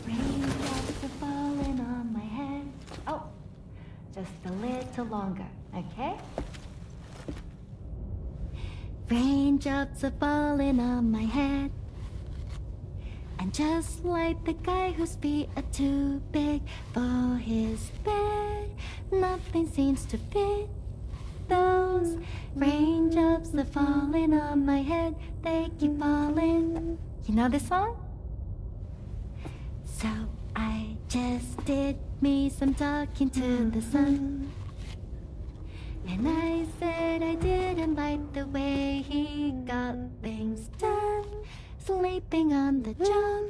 Raindrops are falling on my head. Oh, just a little longer, okay? Raindrops are falling on my head. And just like the guy whose feet are too big for his bed, nothing seems to fit. Those raindrops are falling on my head, they keep falling. You know this song? So I just did me some talking to the sun. And I said I didn't like the way he got things done. Sleeping on the job.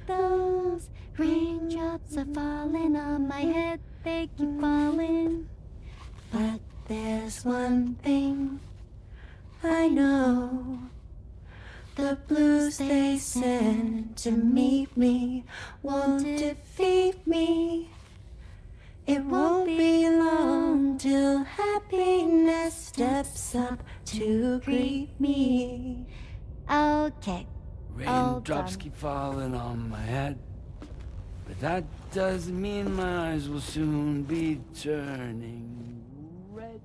Those raindrops are falling on my head, they keep falling. But there's one thing I know. The blues they send to meet me won't defeat me. It won't be long till happiness steps up to greet me. Okay. Raindrops keep falling on my head, but that doesn't mean my eyes will soon be turning red.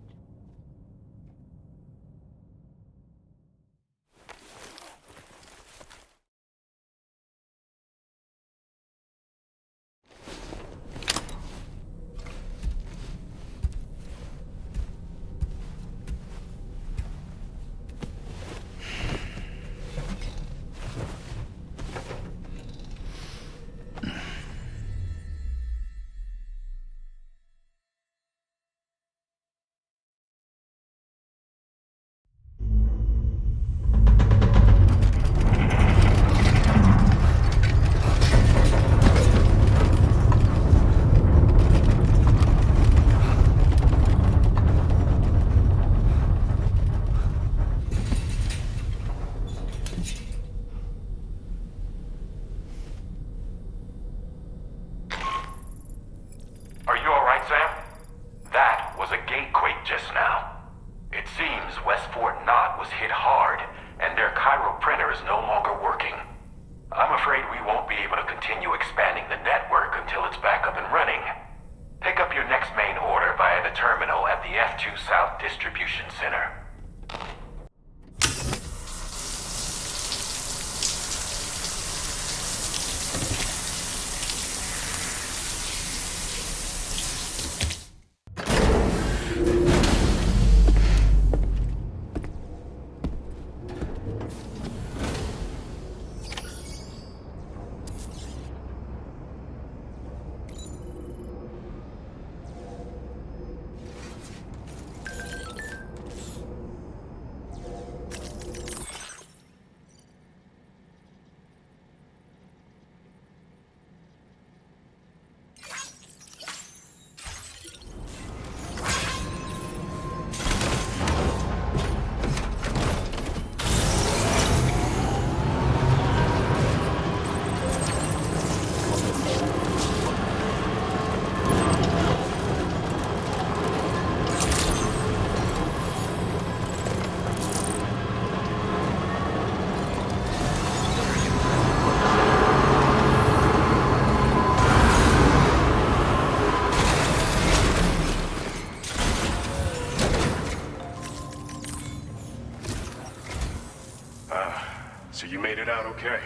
So you made it out okay.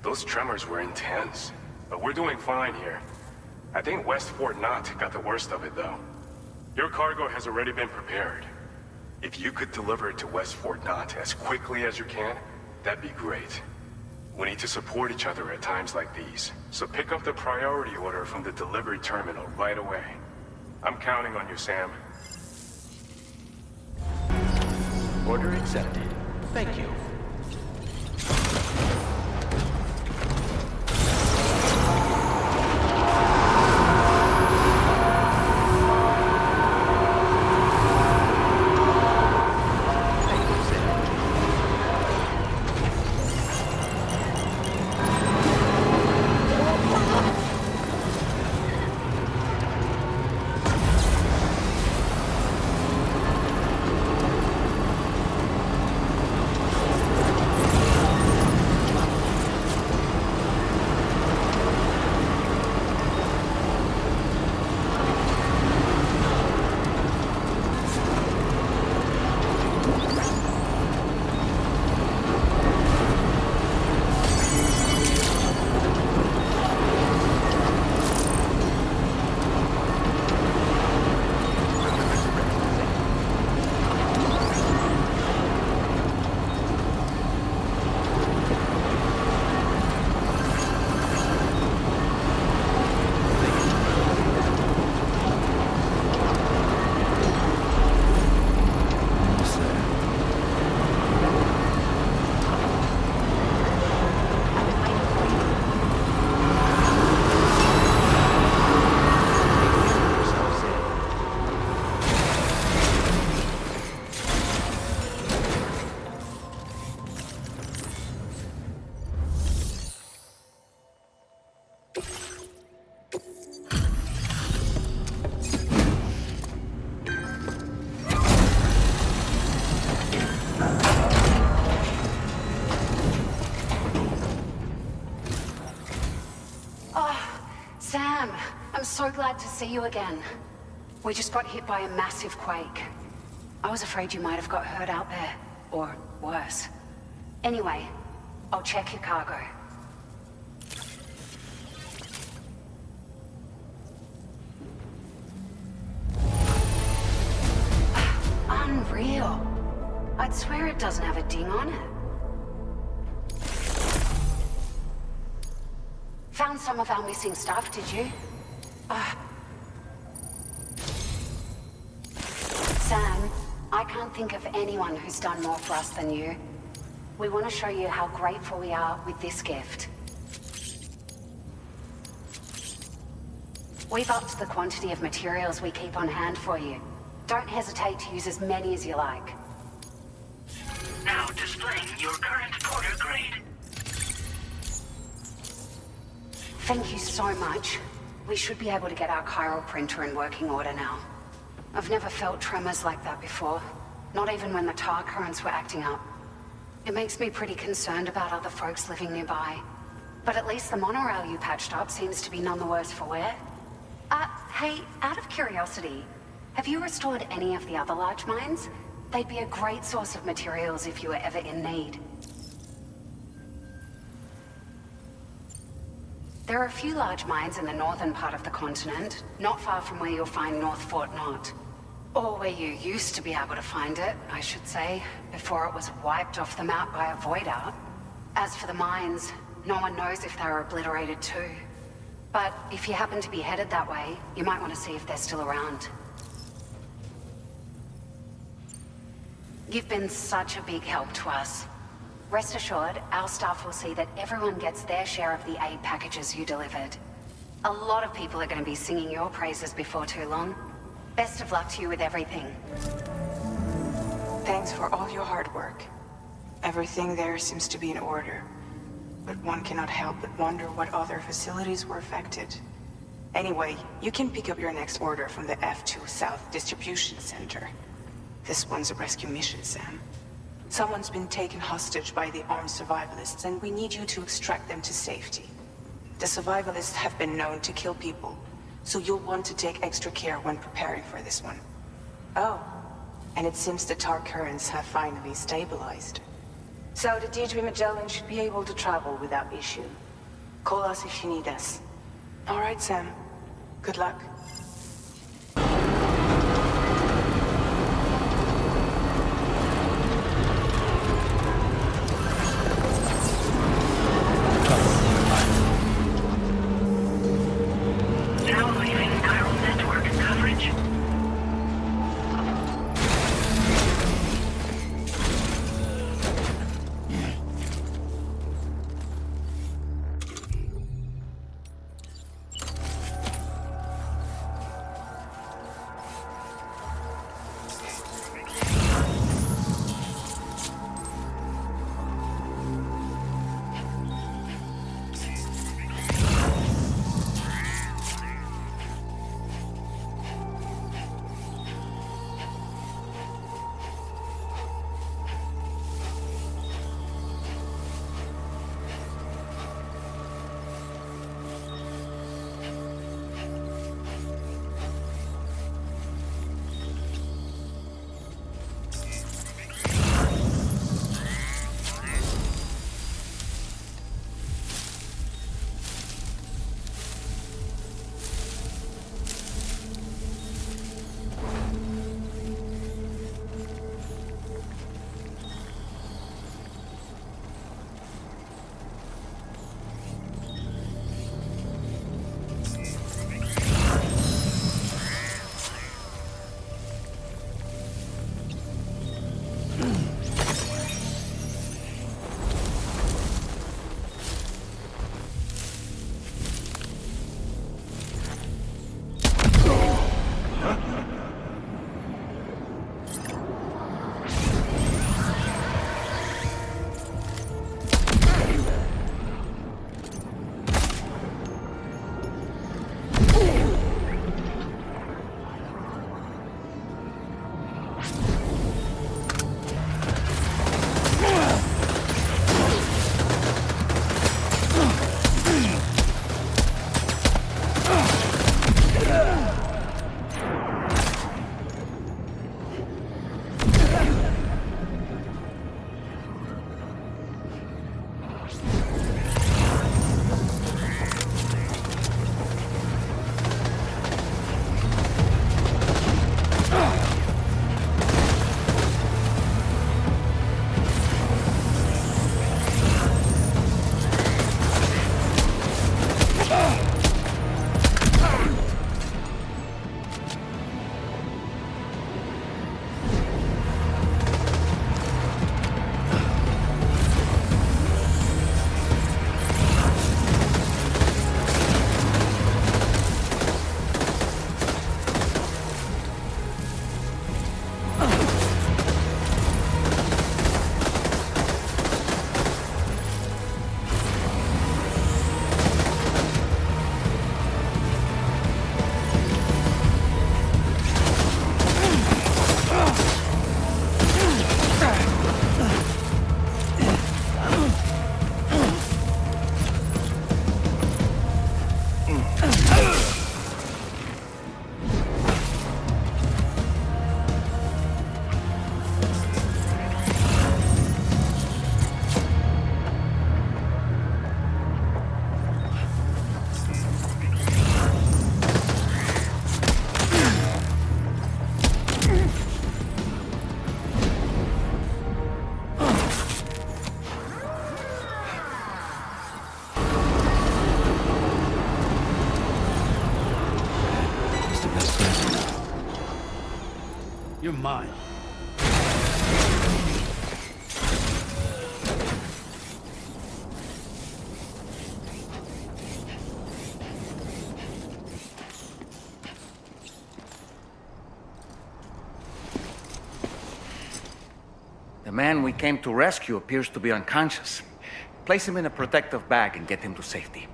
Those tremors were intense, but we're doing fine here. I think West Fort Knott got the worst of it, though. Your cargo has already been prepared. If you could deliver it to West Fort Knott as quickly as you can, that'd be great. We need to support each other at times like these, so pick up the priority order from the delivery terminal right away. I'm counting on you, Sam. Order accepted. Thank you. So glad to see you again. We just got hit by a massive quake. I was afraid you might have got hurt out there, or worse. Anyway, I'll check your cargo. Unreal. I'd swear it doesn't have a ding on it. Found some of our missing stuff, did you? Sam, I can't think of anyone who's done more for us than you. We want to show you how grateful we are with this gift. We've upped the quantity of materials we keep on hand for you. Don't hesitate to use as many as you like. Now displaying your current order grade. Thank you so much. We should be able to get our chiral printer in working order now. I've never felt tremors like that before. Not even when the tar currents were acting up. It makes me pretty concerned about other folks living nearby. But at least the monorail you patched up seems to be none the worse for wear. Hey, out of curiosity, have you restored any of the other large mines? They'd be a great source of materials if you were ever in need. There are a few large mines in the northern part of the continent, not far from where you'll find North Fort Knot. Or where you used to be able to find it, I should say, before it was wiped off the map by a void out. As for the mines, no one knows if they were obliterated too. But if you happen to be headed that way, you might want to see if they're still around. You've been such a big help to us. Rest assured, our staff will see that everyone gets their share of the aid packages you delivered. A lot of people are going to be singing your praises before too long. Best of luck to you with everything. Thanks for all your hard work. Everything there seems to be in order. But one cannot help but wonder what other facilities were affected. Anyway, you can pick up your next order from the F2 South Distribution Center. This one's a rescue mission, Sam. Someone's been taken hostage by the armed survivalists, and we need you to extract them to safety. The survivalists have been known to kill people, so you'll want to take extra care when preparing for this one. Oh, and it seems the tar currents have finally stabilized. So the Deirdre Magellan should be able to travel without issue. Call us if you need us. All right, Sam. Good luck. Now leaving chiral network coverage. your mind. The man we came to rescue appears to be unconscious. Place him in a protective bag and get him to safety.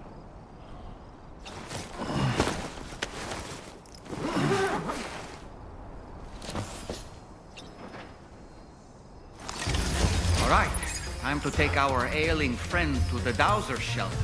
All right, time to take our ailing friend to the Dowser shelter.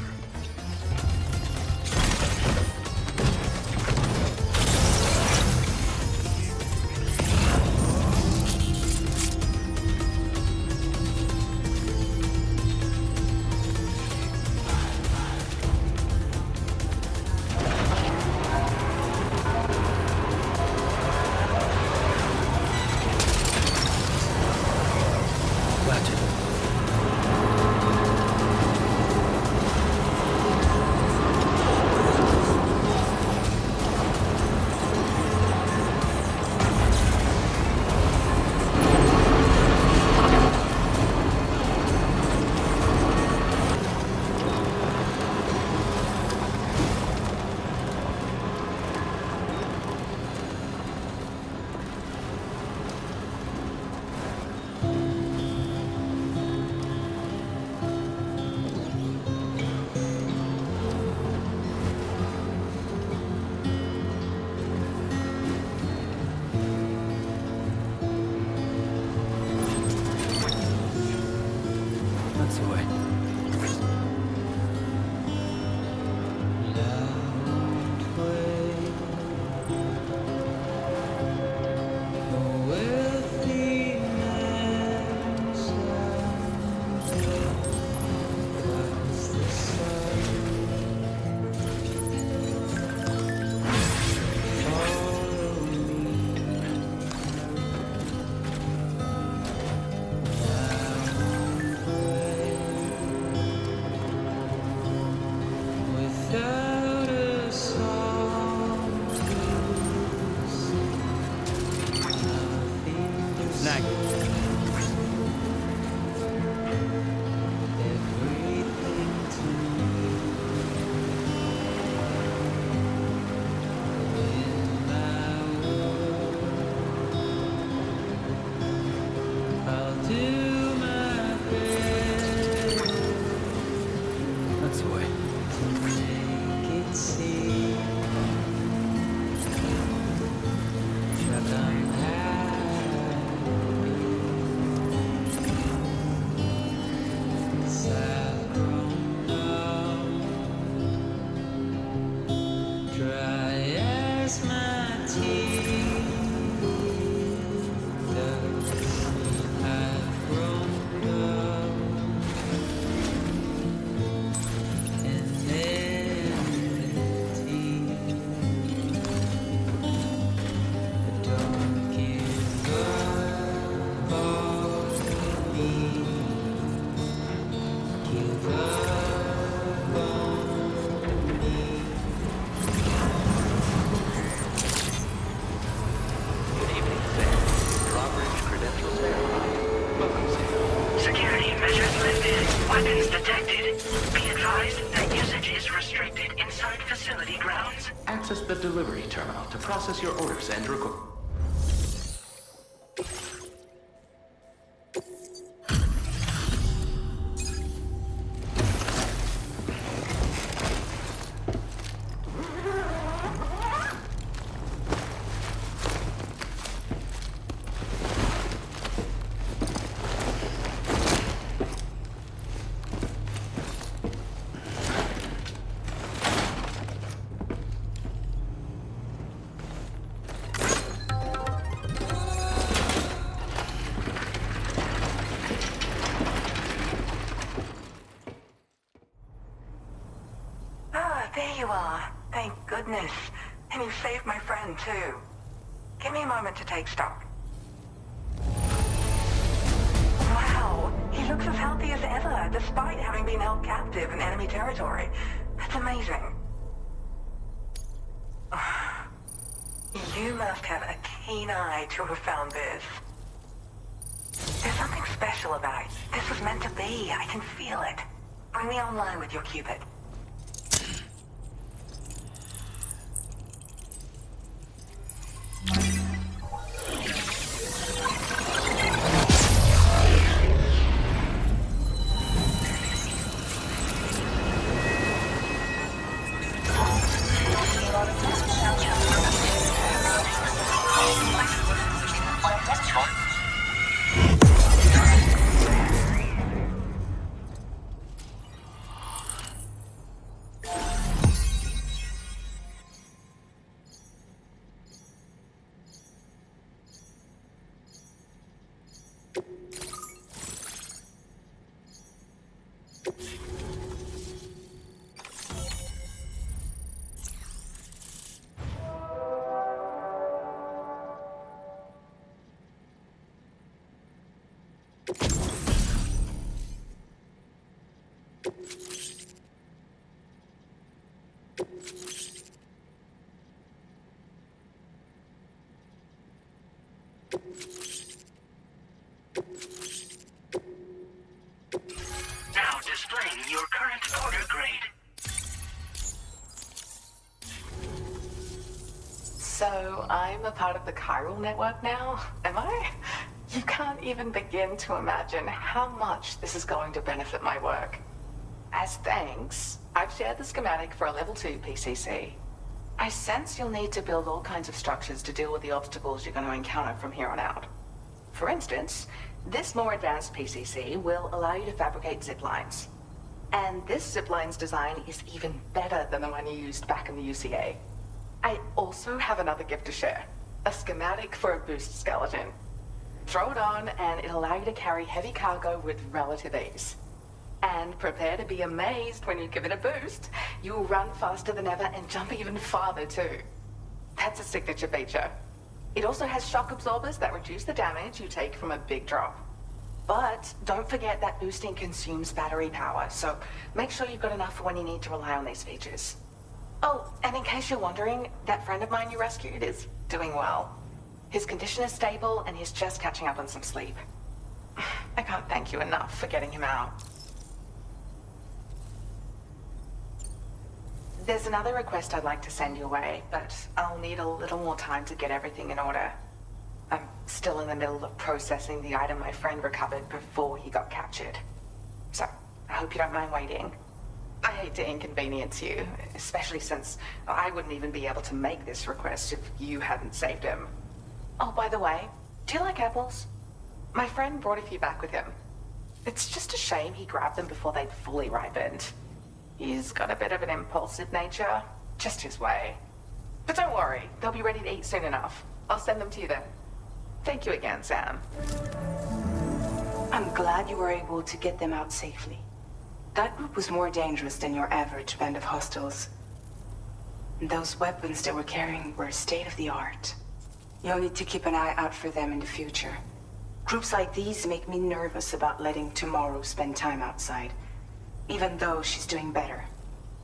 Weapons detected. Be advised that usage is restricted inside facility grounds. Access the delivery terminal to process your orders and record. There you are. Thank goodness. And you saved my friend, too. Give me a moment to take stock. Wow, he looks as healthy as ever, despite having been held captive in enemy territory. That's amazing. You must have a keen eye to have found this. There's something special about it. This was meant to be. I can feel it. Bring me online with your Cupid. Now displaying your current order grade. So I'm a part of the chiral network now, am I? You can't even begin to imagine how much this is going to benefit my work. As thanks, I've shared the schematic for a level 2 PCC. I sense you'll need to build all kinds of structures to deal with the obstacles you're going to encounter from here on out. For instance, this more advanced PCC will allow you to fabricate zip lines. And this zip line's design is even better than the one you used back in the UCA. I also have another gift to share, a schematic for a boost skeleton. Throw it on and it'll allow you to carry heavy cargo with relative ease. And prepare to be amazed when you give it a boost. You'll run faster than ever and jump even farther too. That's a signature feature. It also has shock absorbers that reduce the damage you take from a big drop. But don't forget that boosting consumes battery power, so make sure you've got enough for when you need to rely on these features. Oh, and in case you're wondering, that friend of mine you rescued is doing well. His condition is stable and he's just catching up on some sleep. I can't thank you enough for getting him out. There's another request I'd like to send your way, but I'll need a little more time to get everything in order. I'm still in the middle of processing the item my friend recovered before he got captured. So, I hope you don't mind waiting. I hate to inconvenience you, especially since I wouldn't even be able to make this request if you hadn't saved him. Oh, by the way, do you like apples? My friend brought a few back with him. It's just a shame he grabbed them before they'd fully ripened. He's got a bit of an impulsive nature, just his way. But don't worry, they'll be ready to eat soon enough. I'll send them to you then. Thank you again, Sam. I'm glad you were able to get them out safely. That group was more dangerous than your average band of hostiles. And those weapons they were carrying were state-of-the-art. You'll need to keep an eye out for them in the future. Groups like these make me nervous about letting Tomorrow spend time outside. Even though she's doing better.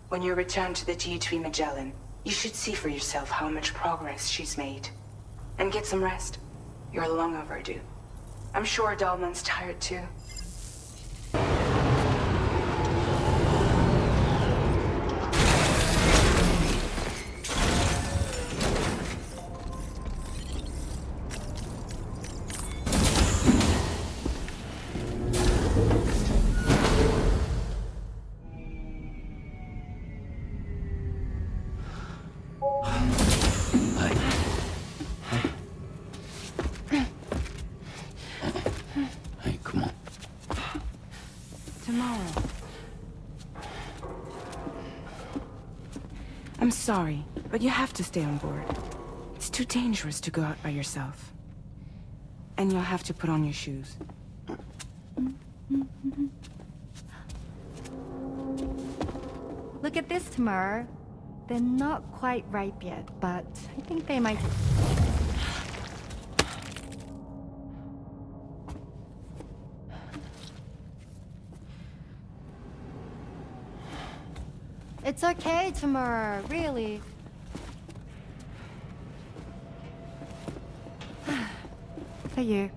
When you return to the G3 Magellan, you should see for yourself how much progress she's made. And get some rest. You're long overdue. I'm sure Dahlman's tired too. I'm sorry, but you have to stay on board. It's too dangerous to go out by yourself. And you'll have to put on your shoes. Look at this, Tamar. They're not quite ripe yet, but I think they might... It's okay, Tamar, really. for you.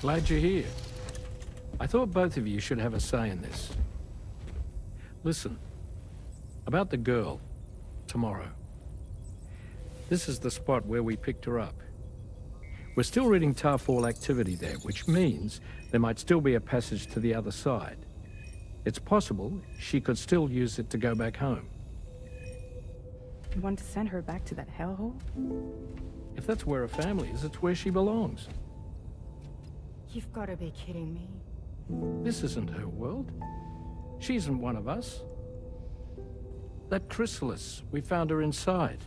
Glad you're here. I thought both of you should have a say in this. Listen, about the girl, tomorrow. This is the spot where we picked her up. We're still reading Tarfall activity there, which means there might still be a passage to the other side. It's possible she could still use it to go back home. You want to send her back to that hellhole? If that's where her family is, it's where she belongs. You've got to be kidding me. This isn't her world. She isn't one of us. That chrysalis, we found her inside.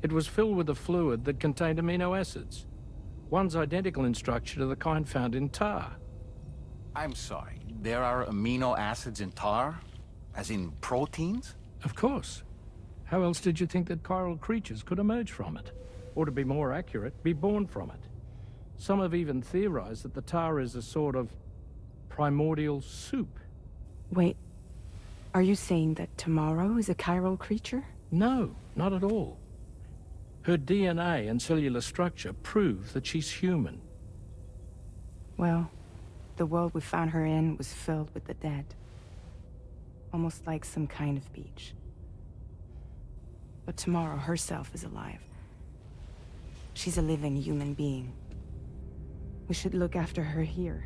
It was filled with a fluid that contained amino acids. One's identical in structure to the kind found in tar. I'm sorry, there are amino acids in tar? As in proteins? Of course. How else did you think that chiral creatures could emerge from it? Or to be more accurate, be born from it? Some have even theorized that the tar is a sort of primordial soup. Wait, are you saying that tomorrow is a chiral creature? No, not at all. Her DNA and cellular structure prove that she's human. Well, the world we found her in was filled with the dead. Almost like some kind of beach. But tomorrow herself is alive. She's a living human being. We should look after her here.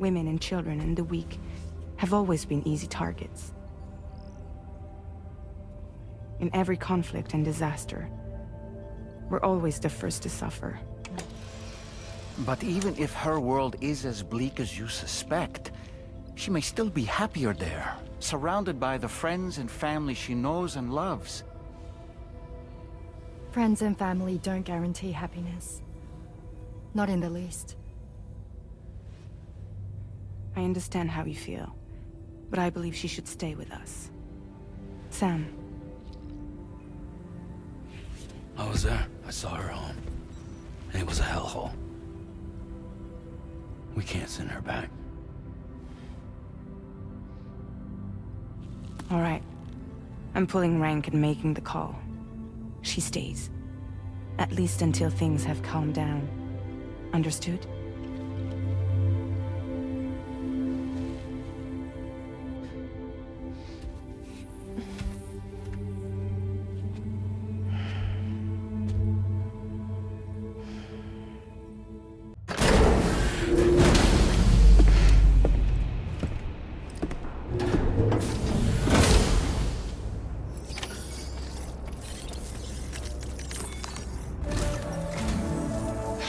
Women and children and the weak have always been easy targets. In every conflict and disaster, we're always the first to suffer. But even if her world is as bleak as you suspect, she may still be happier there, surrounded by the friends and family she knows and loves. Friends and family don't guarantee happiness. Not in the least. I understand how you feel, but I believe she should stay with us. Sam. I was there. I saw her home. And it was a hellhole. We can't send her back. All right. I'm pulling rank and making the call. She stays. At least until things have calmed down. Understood?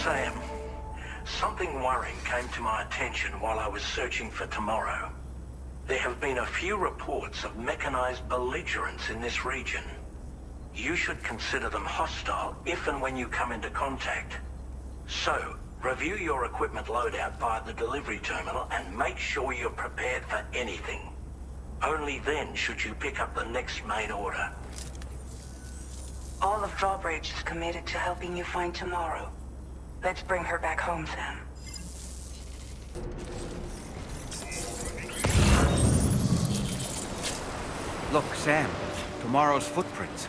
Sam, something worrying came to my attention while I was searching for tomorrow. There have been a few reports of mechanized belligerents in this region. You should consider them hostile if and when you come into contact. So, review your equipment loadout via the delivery terminal and make sure you're prepared for anything. Only then should you pick up the next main order. All of Drawbridge is committed to helping you find tomorrow. Let's bring her back home, Sam. Look, Sam, tomorrow's footprints.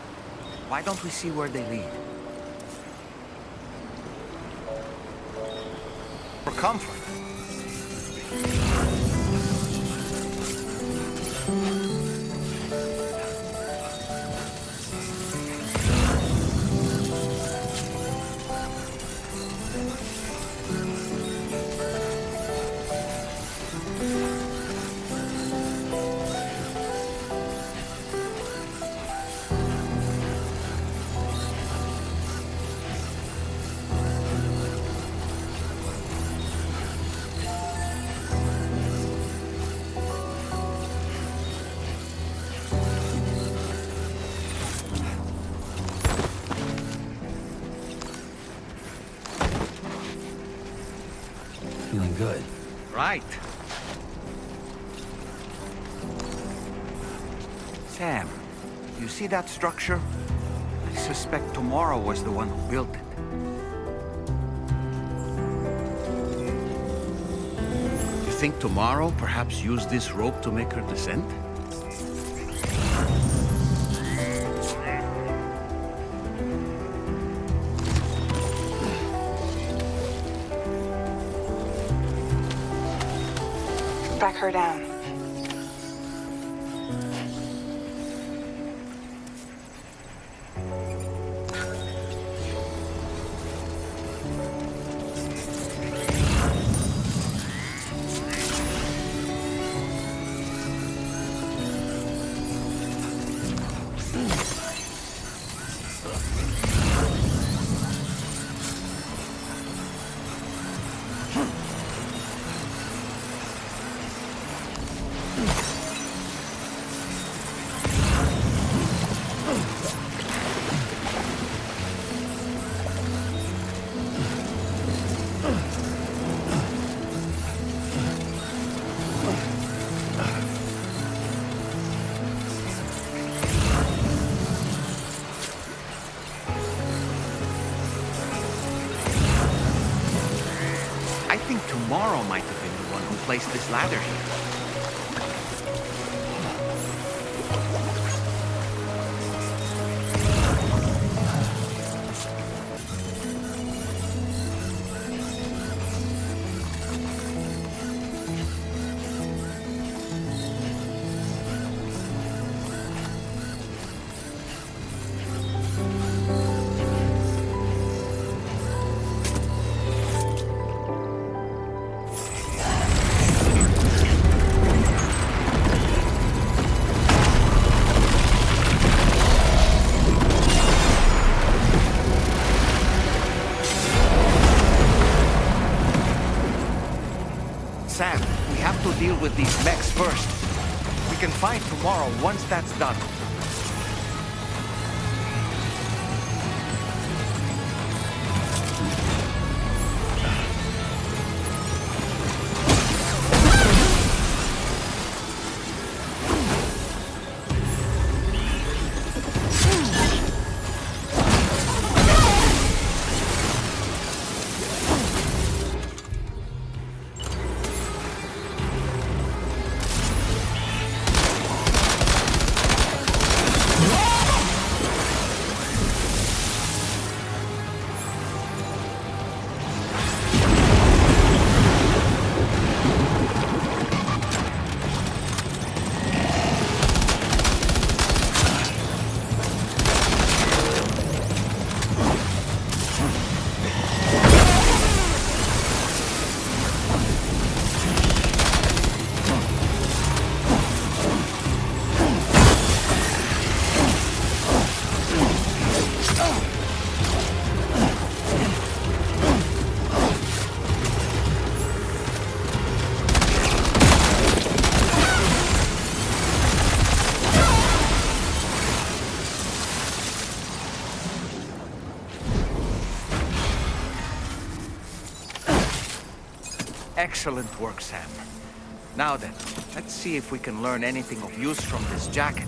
Why don't we see where they lead? For comfort. Right. Sam, you see that structure? I suspect Tomorrow was the one who built it. You think Tomorrow perhaps used this rope to make her descent? Back her down. Tomorrow might have been the one who placed this ladder here. Sam, we have to deal with these mechs first. We can fight Tomorrow once that's done. Excellent work, Sam. Now then, let's see if we can learn anything of use from this jacket.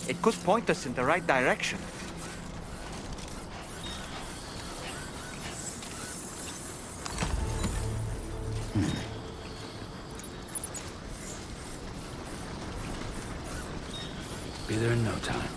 It could point us in the right direction. Be there in no time.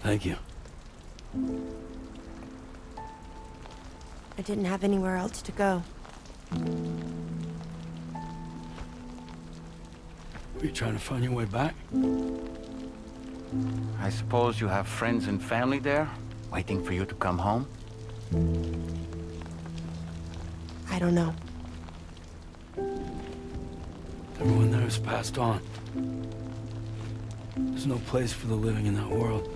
Thank you. I didn't have anywhere else to go. Were you trying to find your way back? I suppose you have friends and family there, waiting for you to come home? I don't know. Everyone there has passed on. There's no place for the living in that world.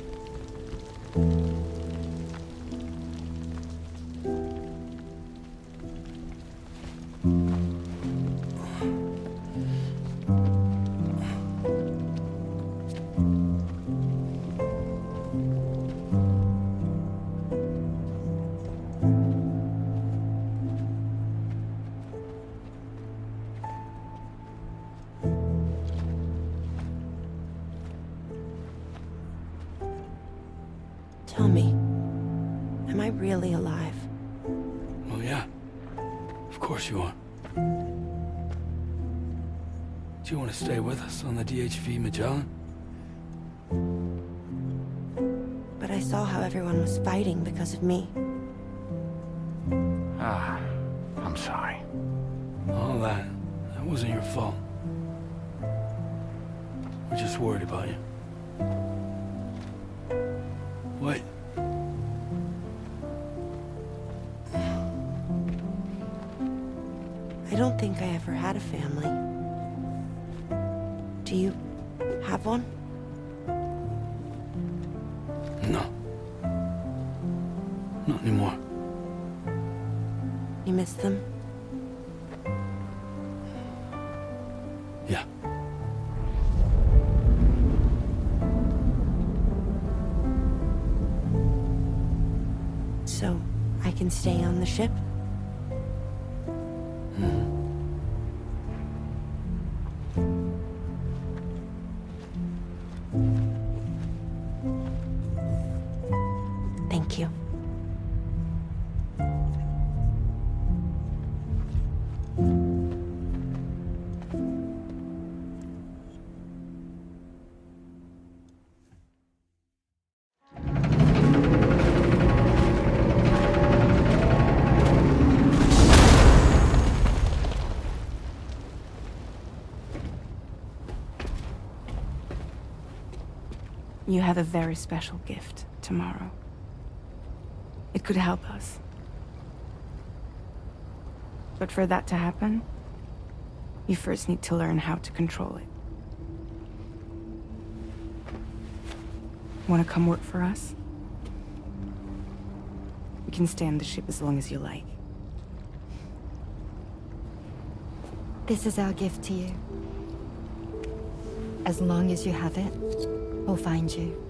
Tell me, am I really alive? Well, yeah. Of course you are. Do you want to stay with us on the DHV Magellan? But I saw how everyone was fighting because of me. I'm sorry. All that wasn't your fault. We're just worried about you. Wait. I don't think I ever had a family. Do you have one? No. Not anymore. You miss them? Yeah. So, I can stay on the ship? Thank you. You have a very special gift tomorrow. It could help us. But for that to happen, you first need to learn how to control it. Want to come work for us? You can stay on the ship as long as you like. This is our gift to you. As long as you have it, we'll find you.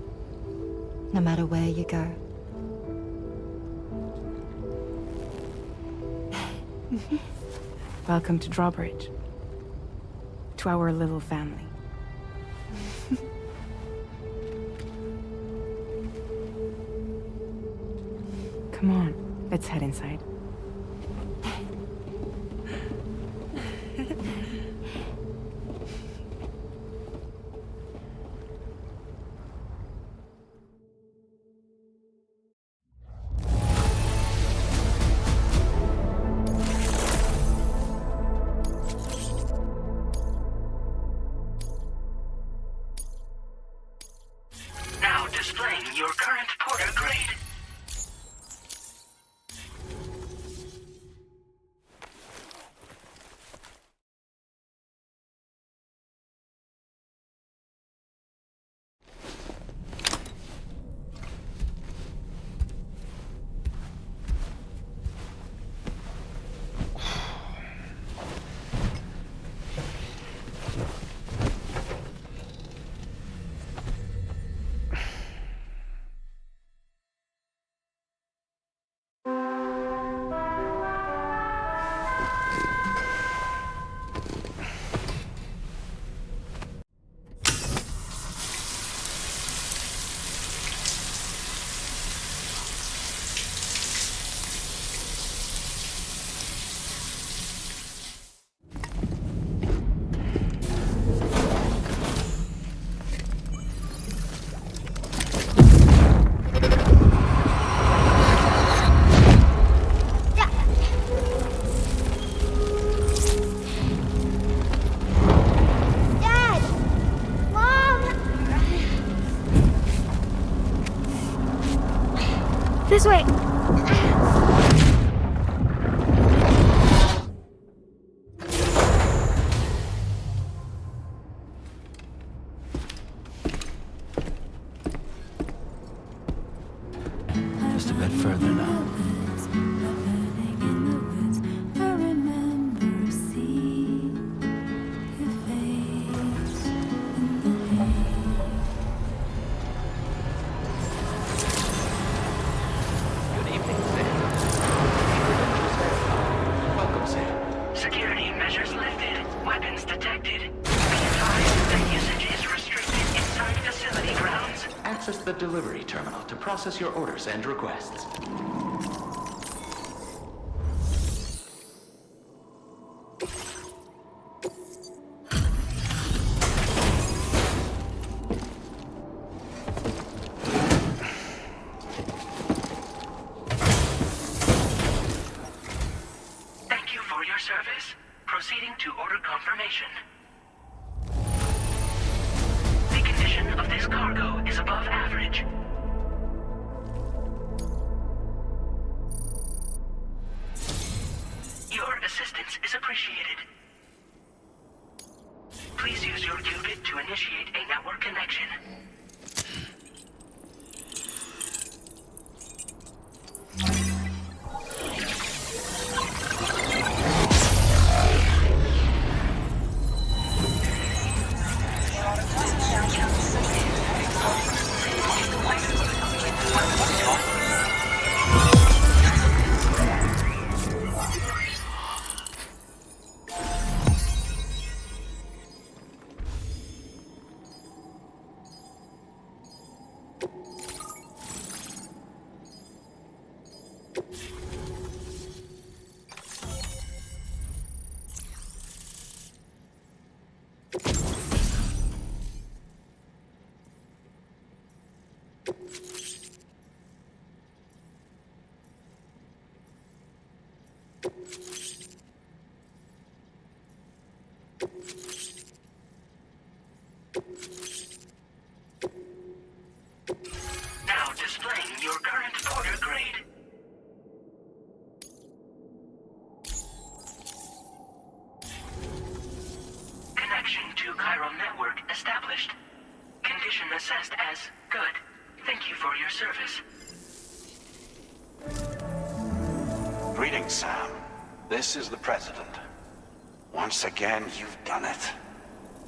No matter where you go. Welcome to Drawbridge. To our little family. Come on, let's head inside. Now displaying your current porter grade. This way! Just a bit further now. The delivery terminal to process your orders and requests. Thank you for your service. Proceeding to order confirmation. The condition of this cargo is above average. Your assistance is appreciated. Please use your qubit to initiate a network connection. Now displaying your current order grade. Connection to chiral network established. Condition assessed as good. Thank you for your service. Greetings, Sam. This is the President. Once again, you've done it.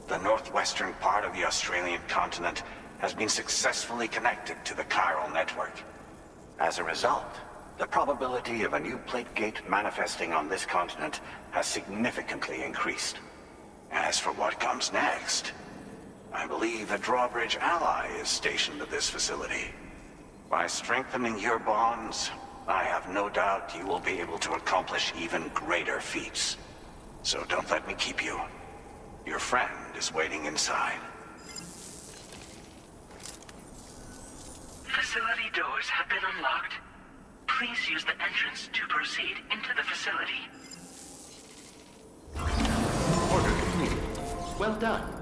The northwestern part of the Australian continent has been successfully connected to the chiral network. As a result, the probability of a new plate gate manifesting on this continent has significantly increased. As for what comes next, I believe a drawbridge ally is stationed at this facility. By strengthening your bonds, I have no doubt you will be able to accomplish even greater feats. So don't let me keep you. Your friend is waiting inside. Facility doors have been unlocked. Please use the entrance to proceed into the facility. Order completed. Well done.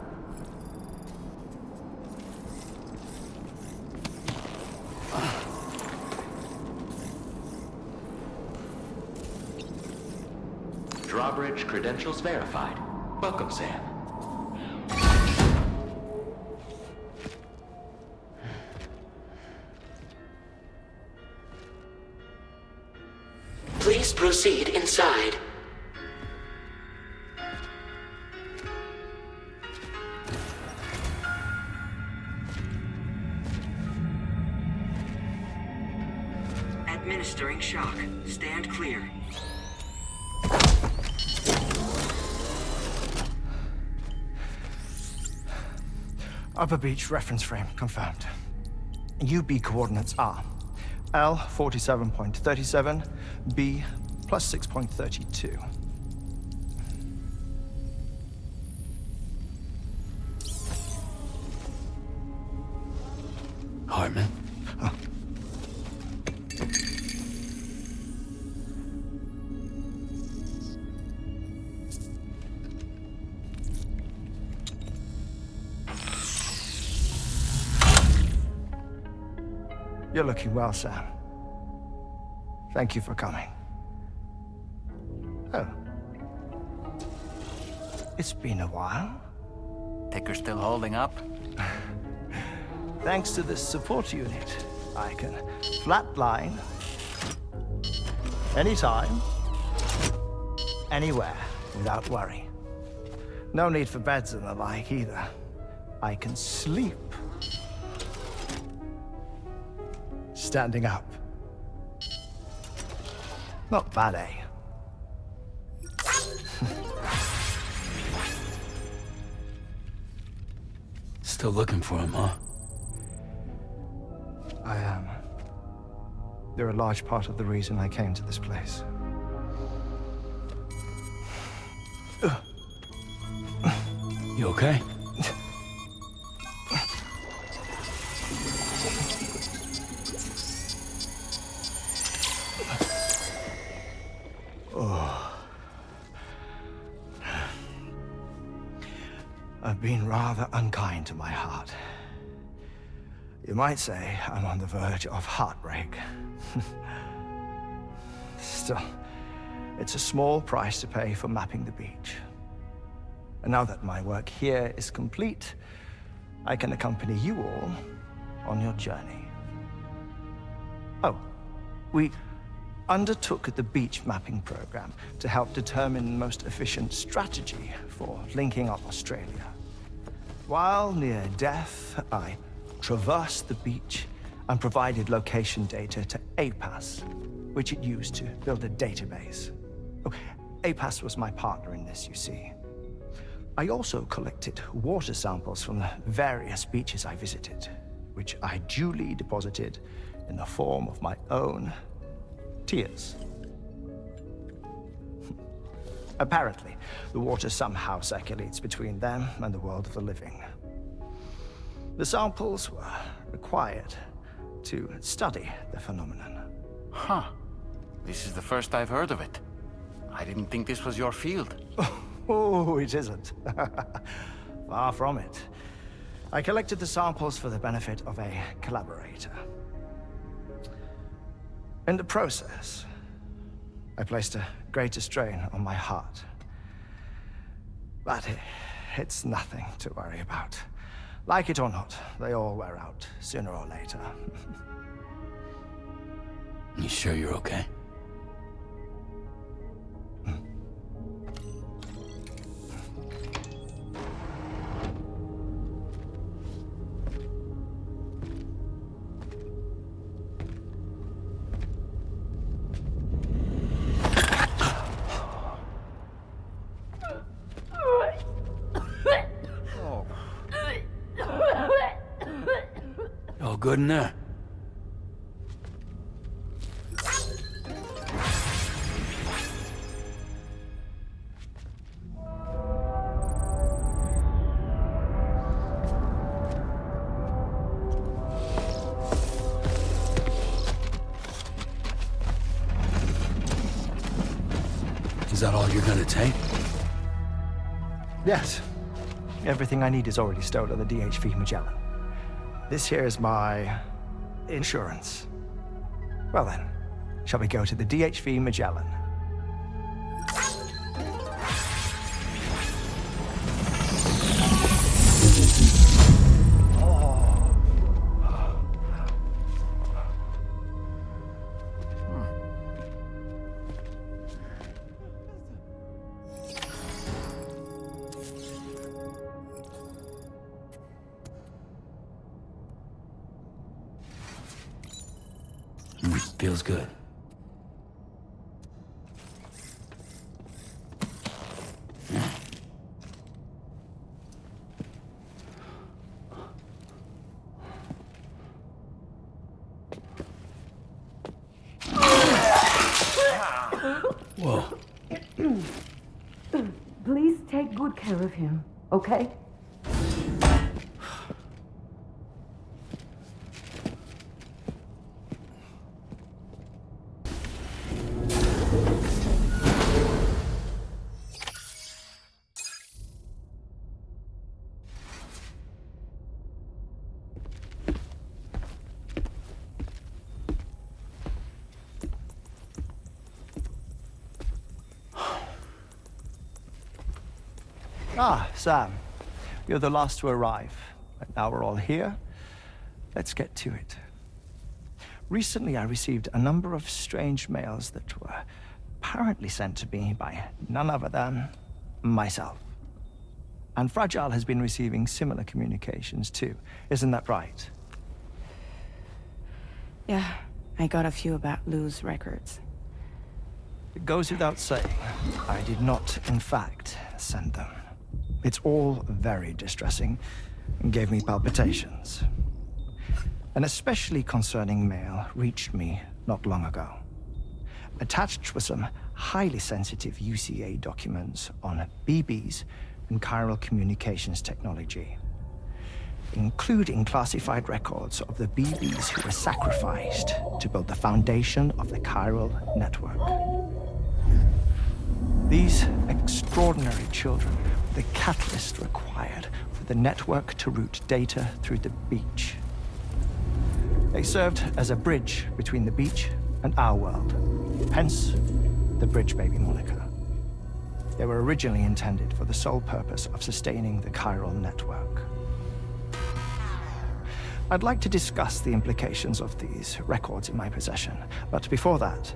Drawbridge credentials verified. Welcome, Sam. Please proceed inside. Administering shock. Stand clear. Upper Beach reference frame confirmed. UB coordinates are L 47.37, B plus 6.32. Hartman? Oh. You're looking well, Sam. Thank you for coming. Oh. It's been a while. Ticker still holding up? Thanks to this support unit, I can flatline anytime, anywhere, without worry. No need for beds and the like either. I can sleep standing up. Not bad, eh? Still looking for him, huh? I am. They're a large part of the reason I came to this place. You okay? I've been rather unkind to my heart. You might say I'm on the verge of heartbreak. Still, it's a small price to pay for mapping the beach. And now that my work here is complete, I can accompany you all on your journey. Oh, we undertook the beach mapping program to help determine the most efficient strategy for linking up Australia. While near death, I traversed the beach and provided location data to APAS, which it used to build a database. Oh, APAS was my partner in this, you see. I also collected water samples from the various beaches I visited, which I duly deposited in the form of my own tears. Apparently, the water somehow circulates between them and the world of the living. The samples were required to study the phenomenon. Huh. This is the first I've heard of it. I didn't think this was your field. Oh, it isn't. Far from it. I collected the samples for the benefit of a collaborator. In the process, I placed a greater strain on my heart. But it's nothing to worry about. Like it or not, they all wear out, sooner or later. You sure you're okay? All good in there? Is that all you're gonna take? Yes. Everything I need is already stowed on the DHV Magellan. This here is my insurance. Well then, shall we go to the DHV Magellan? Feels good. Whoa. Please take good care of him, okay? Ah, Sam. You're the last to arrive. But now we're all here. Let's get to it. Recently, I received a number of strange mails that were apparently sent to me by none other than myself. And Fragile has been receiving similar communications too. Isn't that right? Yeah, I got a few about Lou's records. It goes without saying, I did not, in fact, send them. It's all very distressing and gave me palpitations. An especially concerning mail reached me not long ago. Attached were some highly sensitive UCA documents on BBs and chiral communications technology, including classified records of the BBs who were sacrificed to build the foundation of the chiral network. These extraordinary children were the catalyst required for the network to route data through the beach. They served as a bridge between the beach and our world, hence the Bridge Baby moniker. They were originally intended for the sole purpose of sustaining the chiral network. I'd like to discuss the implications of these records in my possession, but before that,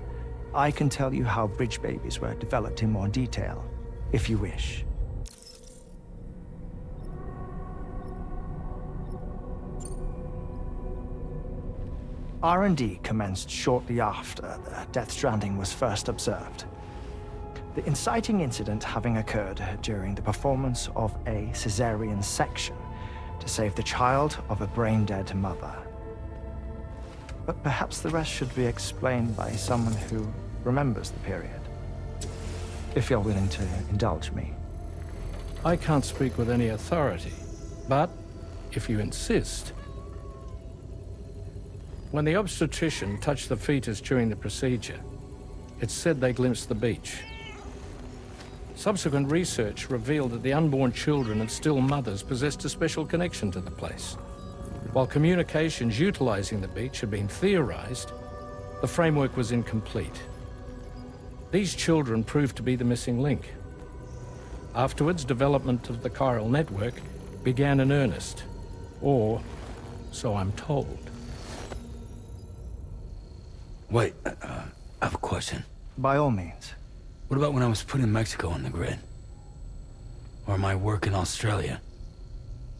I can tell you how Bridge Babies were developed in more detail, if you wish. R&D commenced shortly after the Death Stranding was first observed. The inciting incident having occurred during the performance of a cesarean section to save the child of a brain-dead mother. But perhaps the rest should be explained by someone who remembers the period. If you're willing to indulge me. I can't speak with any authority, but if you insist. When the obstetrician touched the fetus during the procedure, it's said they glimpsed the beach. Subsequent research revealed that the unborn children and still mothers possessed a special connection to the place. While communications utilizing the beach had been theorized, the framework was incomplete. These children proved to be the missing link. Afterwards, development of the chiral network began in earnest, or so I'm told. Wait, I have a question. By all means. What about when I was putting Mexico on the grid? Or my work in Australia?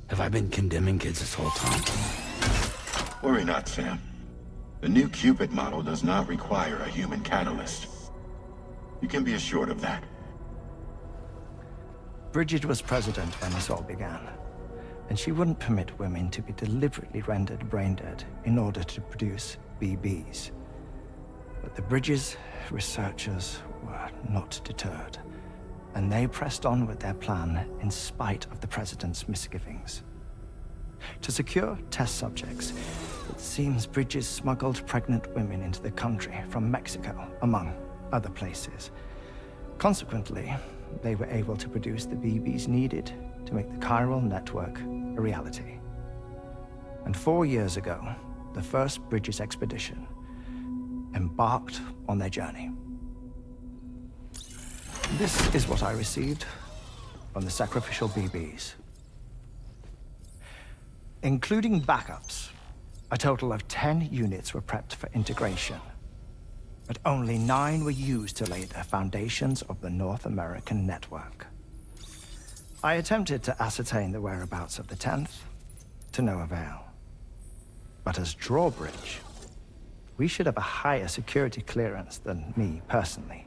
Have I been condemning kids this whole time? Worry not, Sam. The new Cupid model does not require a human catalyst. You can be assured of that. Bridget was president when this all began, and she wouldn't permit women to be deliberately rendered brain-dead in order to produce BBs. But the Bridges researchers were not deterred, and they pressed on with their plan in spite of the president's misgivings. To secure test subjects, it seems Bridges smuggled pregnant women into the country from Mexico, among other places. Consequently, they were able to produce the BBs needed to make the chiral network a reality. And 4 years ago, the first Bridges expedition embarked on their journey. This is what I received from the sacrificial BBs. Including backups, a total of 10 units were prepped for integration, but only 9 were used to lay the foundations of the North American network. I attempted to ascertain the whereabouts of the 10th, to no avail. But as drawbridge, we should have a higher security clearance than me personally.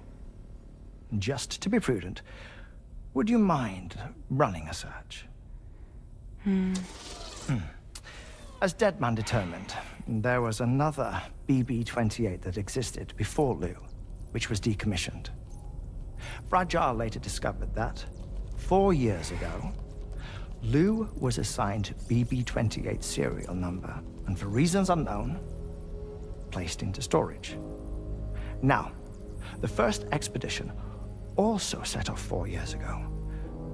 Just to be prudent, would you mind running a search? As Deadman determined, there was another BB-28 that existed before Lou, which was decommissioned. Fragile later discovered that, 4 years ago, Lou was assigned BB-28 serial number, and for reasons unknown, placed into storage. Now, the first expedition also set off 4 years ago,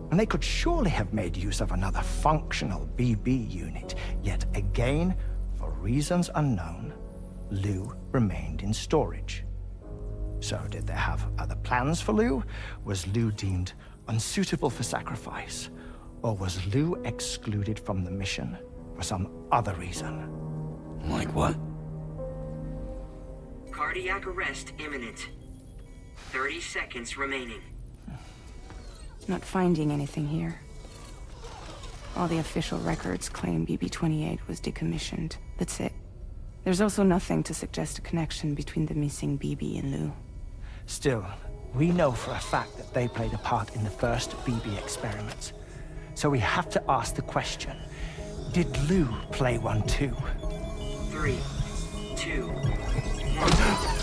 and they could surely have made use of another functional BB unit, yet again, for reasons unknown, Lou remained in storage. So did they have other plans for Lou? Was Lou deemed unsuitable for sacrifice? Or was Lou excluded from the mission for some other reason? Like what? Cardiac arrest imminent. 30 seconds remaining. Not finding anything here. All the official records claim BB-28 was decommissioned. That's it. There's also nothing to suggest a connection between the missing BB and Lou. Still, we know for a fact that they played a part in the first BB experiments. So we have to ask the question, did Lou play one too? 3, 2, 1.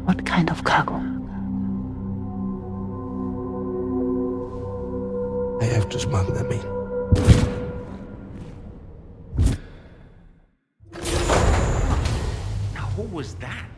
What kind of cargo? I have to smuggle them in. Now, who was that?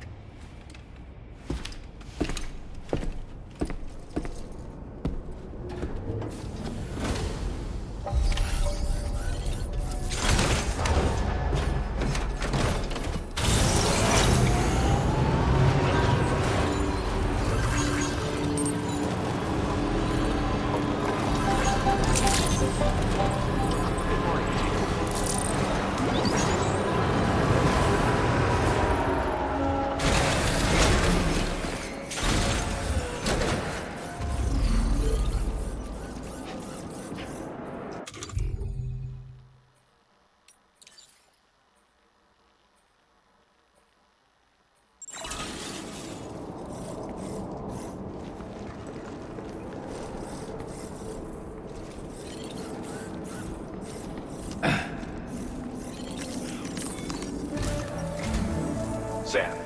Sam,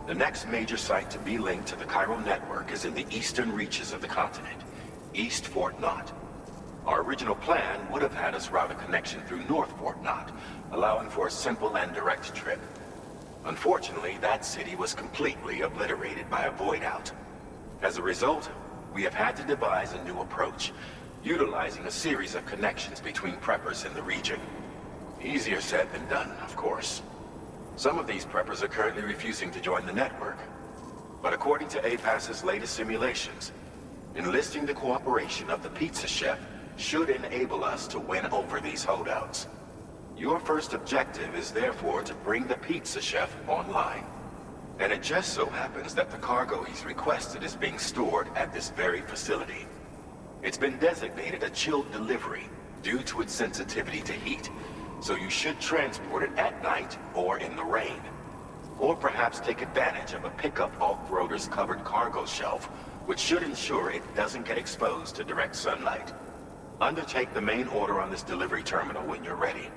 the next major site to be linked to the chiral network is in the eastern reaches of the continent, East Fort Knott. Our original plan would have had us route a connection through North Fort Knott, allowing for a simple and direct trip. Unfortunately, that city was completely obliterated by a void out. As a result, we have had to devise a new approach, utilizing a series of connections between preppers in the region. Easier said than done, of course. Some of these preppers are currently refusing to join the network. But according to APAS's latest simulations, enlisting the cooperation of the pizza chef should enable us to win over these holdouts. Your first objective is therefore to bring the pizza chef online. And it just so happens that the cargo he's requested is being stored at this very facility. It's been designated a chilled delivery, due to its sensitivity to heat, so you should transport it at night or in the rain. Or perhaps take advantage of a pickup off-roader's covered cargo shelf, which should ensure it doesn't get exposed to direct sunlight. Undertake the main order on this delivery terminal when you're ready.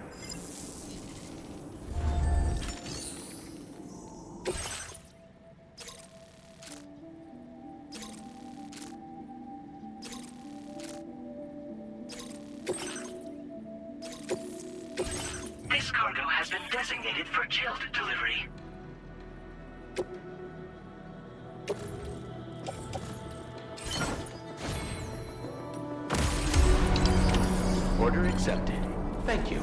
This cargo has been designated for chilled delivery. Order accepted. Thank you.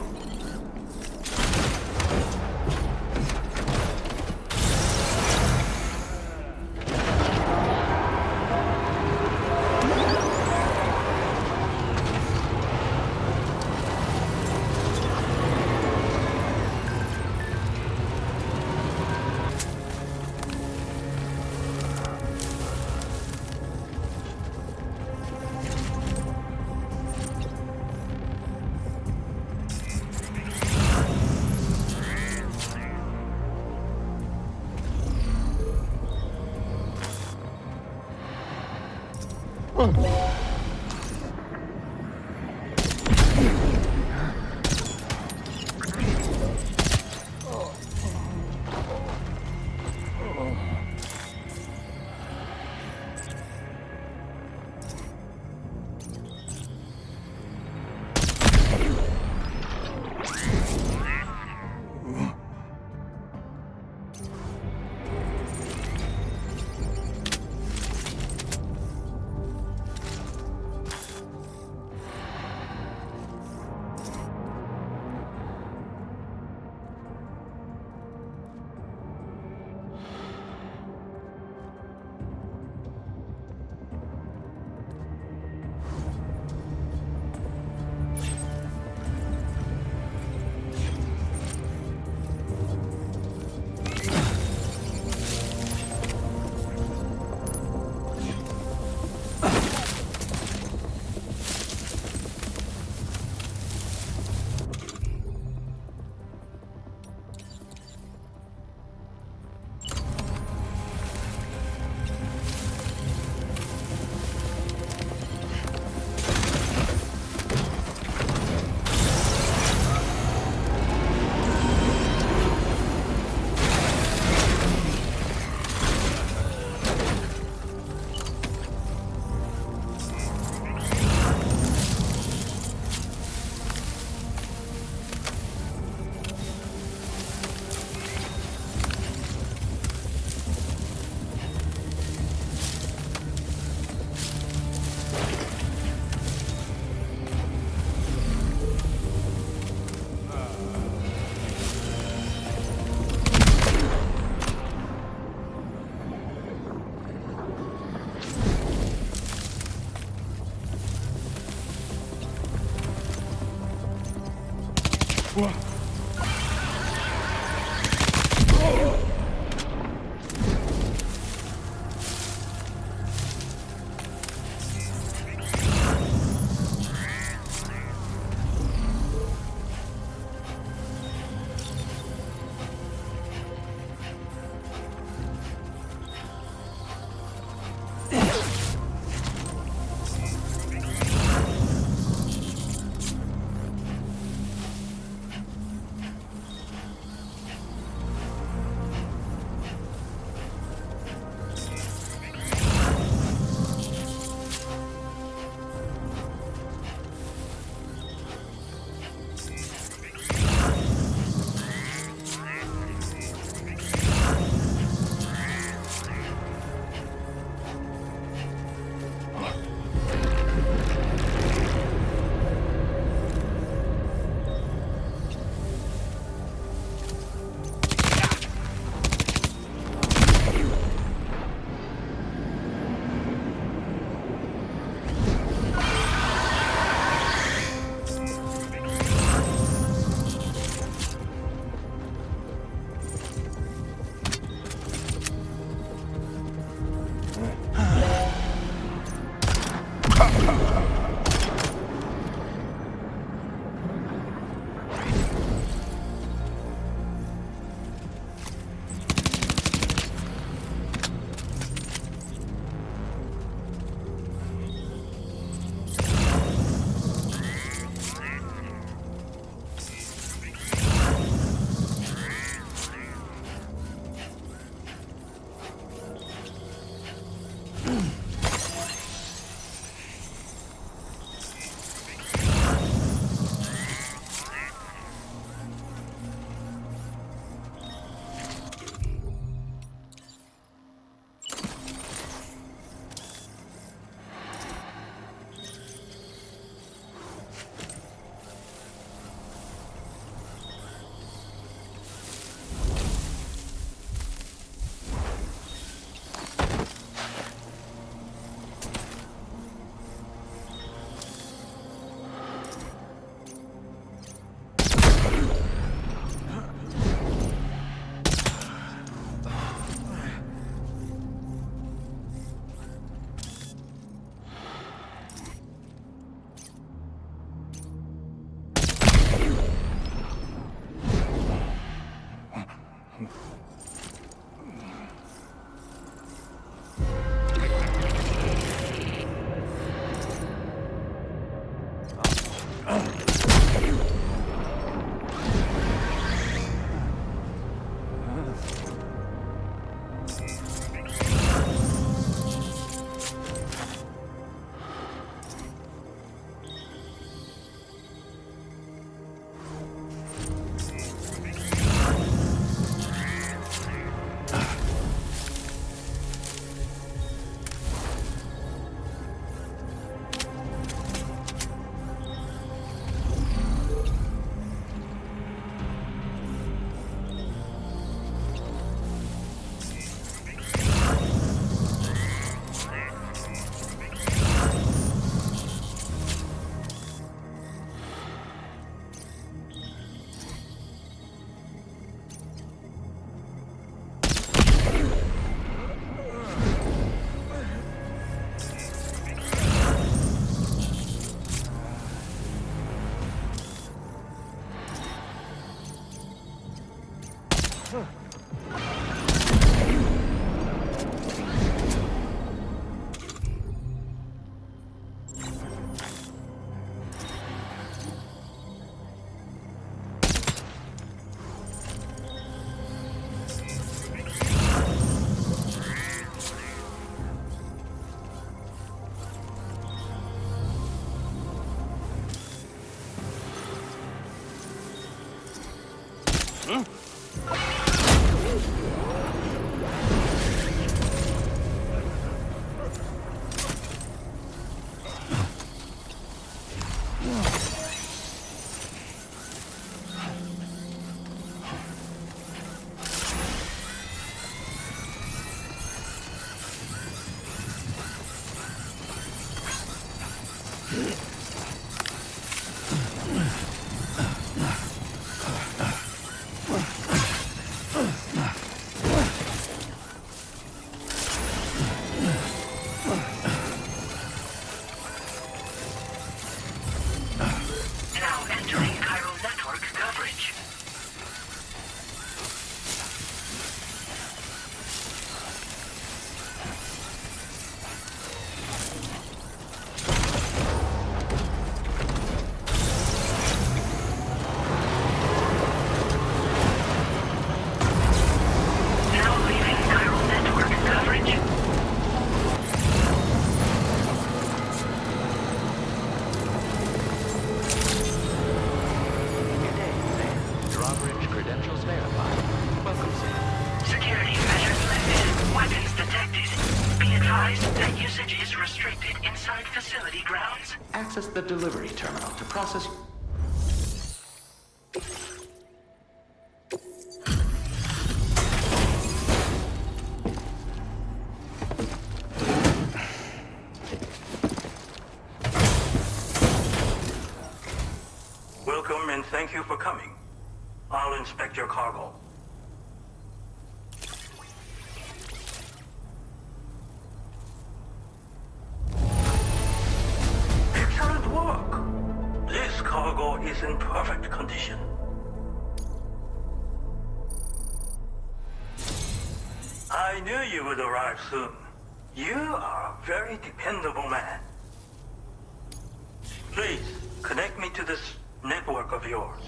Access the delivery terminal to process... Welcome and thank you for coming. I'll inspect your cargo. Excellent work. This cargo is in perfect condition. I knew you would arrive soon. You are a very dependable man. Please, connect me to this network of yours.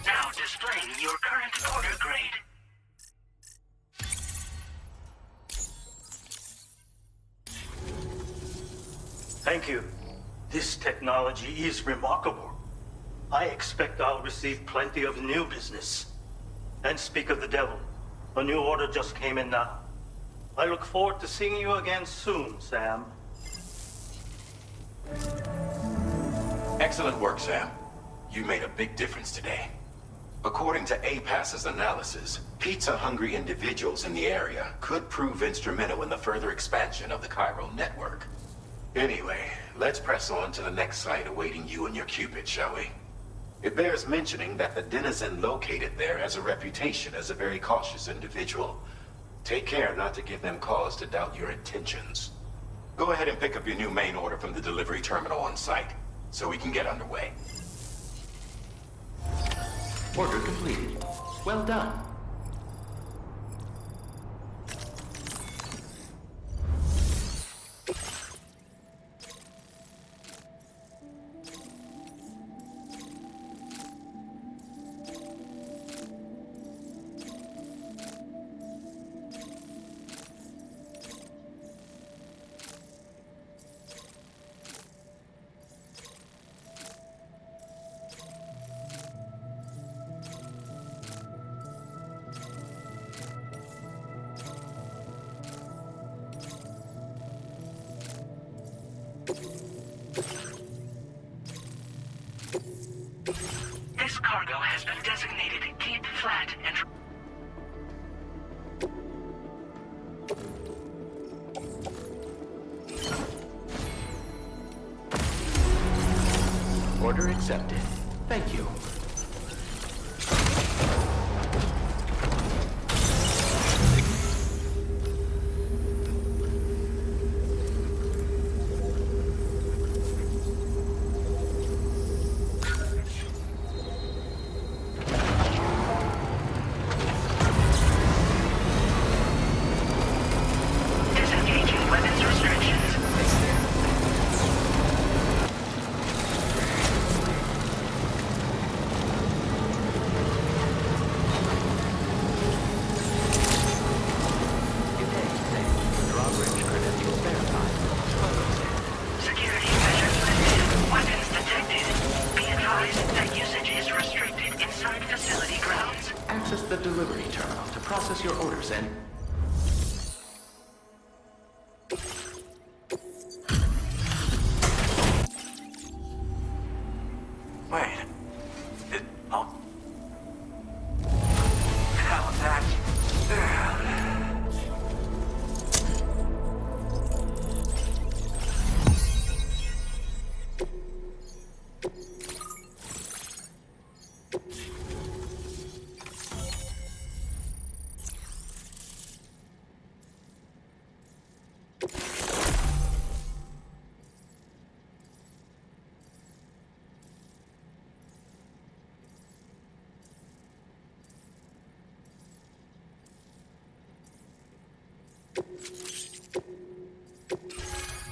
Now displaying your current order grade. Thank you. This technology is remarkable. I expect I'll receive plenty of new business. And speak of the devil, a new order just came in now. I look forward to seeing you again soon, Sam. Excellent work, Sam. You made a big difference today. According to APAS's analysis, pizza-hungry individuals in the area could prove instrumental in the further expansion of the chiral network. Anyway, let's press on to the next site awaiting you and your Cupid, shall we? It bears mentioning that the denizen located there has a reputation as a very cautious individual. Take care not to give them cause to doubt your intentions. Go ahead and pick up your new main order from the delivery terminal on site, so we can get underway. Order completed. Well done. This cargo has been designated Keep Flat and... Order accepted. Thank you.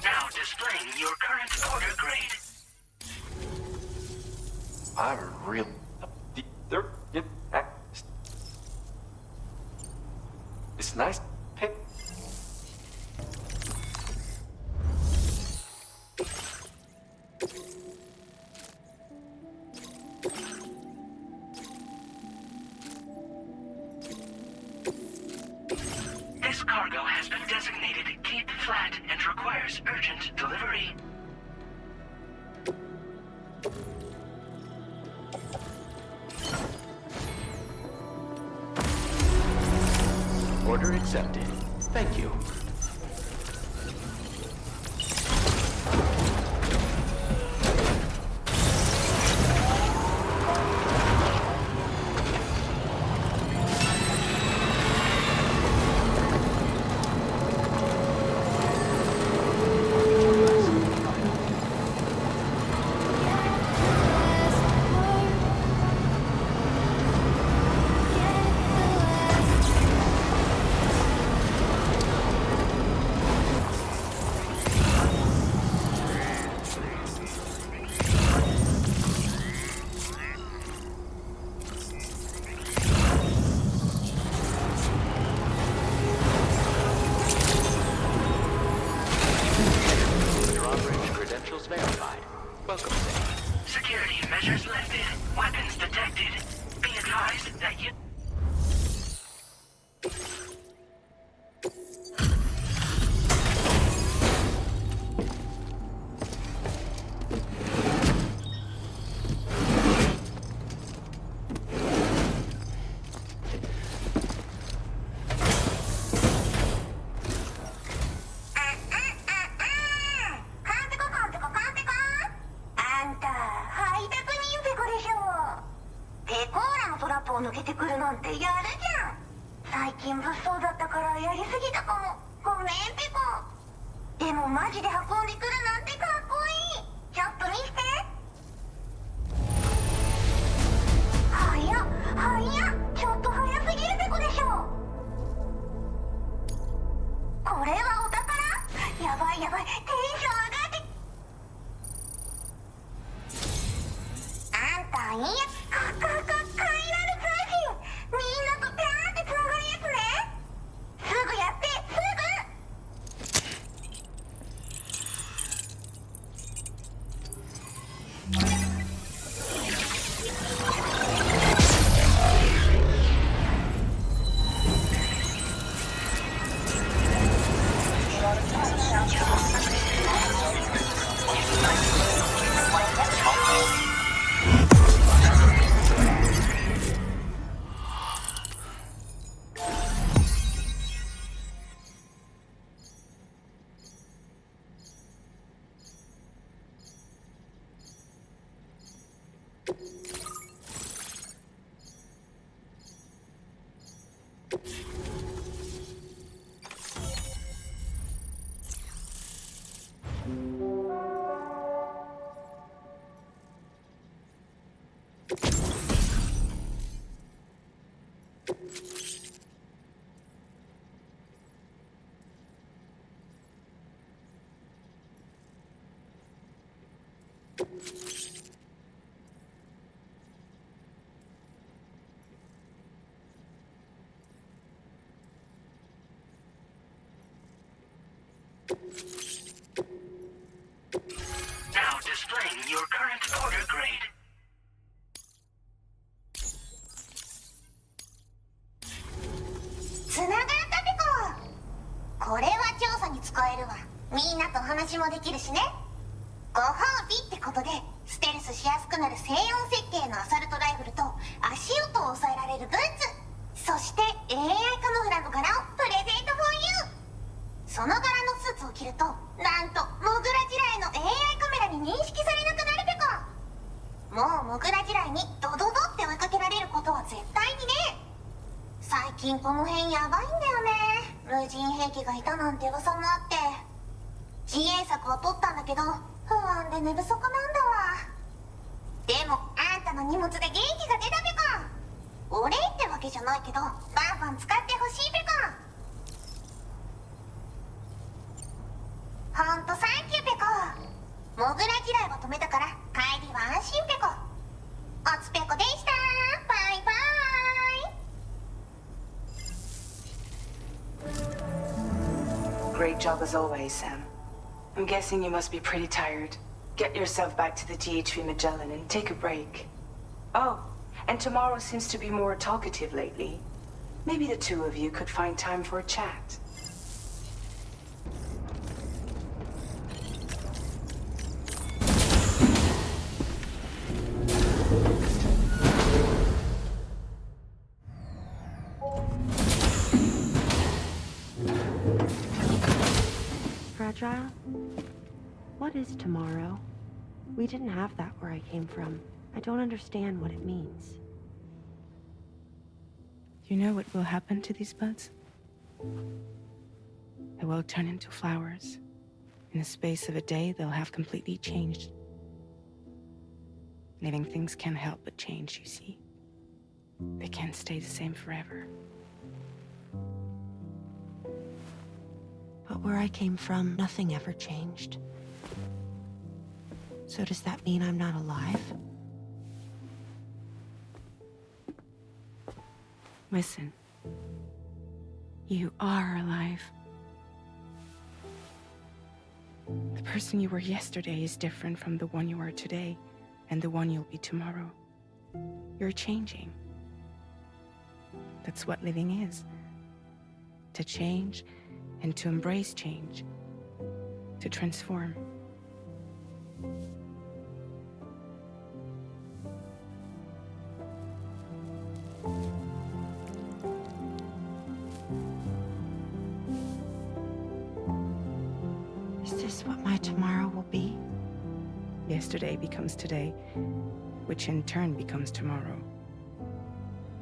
Now displaying your current order grade. I'm real... It's nice. Hey. This cargo has been designated Keep Flat and requires urgent delivery. を抜けてくるなんてやるじゃん。最近物騒だったからやりすぎたかも。ごめんペコ。でもマジで運んでくるなんてかっこいい。ちょっと見せて。早っ。ちょっと早すぎるペコでしょ。これはお宝？やばいテンション上がって。あんたいいや快楽通信。みんなとピャーってつながるやつね。すぐやってすぐ。Now displaying your current order grade. つながったペコ。これは調査に使えるわ。みんなと話もできるしね。ご褒美ってことでステルスしやすくなる静音設計のアサルトライフルと足音を抑えられるブーツ、そして AI カモフラの柄をプレゼント for you。 その柄のスーツを着るとなんとモグラ地雷の AI カメラに認識されなくなるペコ。もうモグラ地雷にドドドって追いかけられることは絶対にね。最近この辺やばいんだよね。無人兵器がいたなんて噂もあって、自衛策を取ったんだけど不安で寝不足なんだわ。でもあんたの荷物で元気が出たペコ。お礼ってわけじゃないけどバンバン使ってほしいペコ。ほんとサンキューペコ。モグラ地雷は止めたから帰りは安心ペコ。おつペコでした。バイバイ。 Great job as always, Sam. I'm guessing you must be pretty tired. Get yourself back to the GHV Magellan and take a break. Oh, and tomorrow seems to be more talkative lately. Maybe the two of you could find time for a chat. Fragile? What is tomorrow? We didn't have that where I came from. I don't understand what it means. You know what will happen to these buds? They will turn into flowers. In the space of a day, they'll have completely changed. Living things can't help but change, you see. They can't stay the same forever. But where I came from, nothing ever changed. So does that mean I'm not alive? Listen. You are alive. The person you were yesterday is different from the one you are today, and the one you'll be tomorrow. You're changing. That's what living is. To change, and to embrace change. To transform. Is this what my tomorrow will be? Yesterday becomes today, which in turn becomes tomorrow.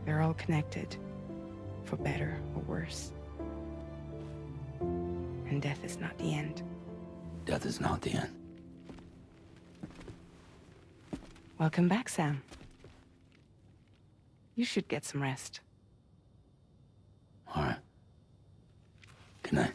They're all connected, for better or worse. And death is not the end. Death is not the end. Welcome back, Sam. You should get some rest. All right. Good night.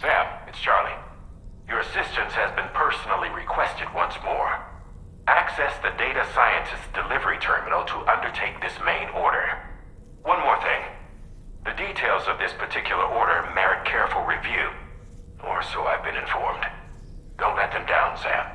Sam, it's Charlie. Your assistance has been personally requested once more. Access the data scientist's delivery terminal to undertake this main order. One more thing. The details of this particular order merit careful review. Or so I've been informed. Don't let them down, Sam.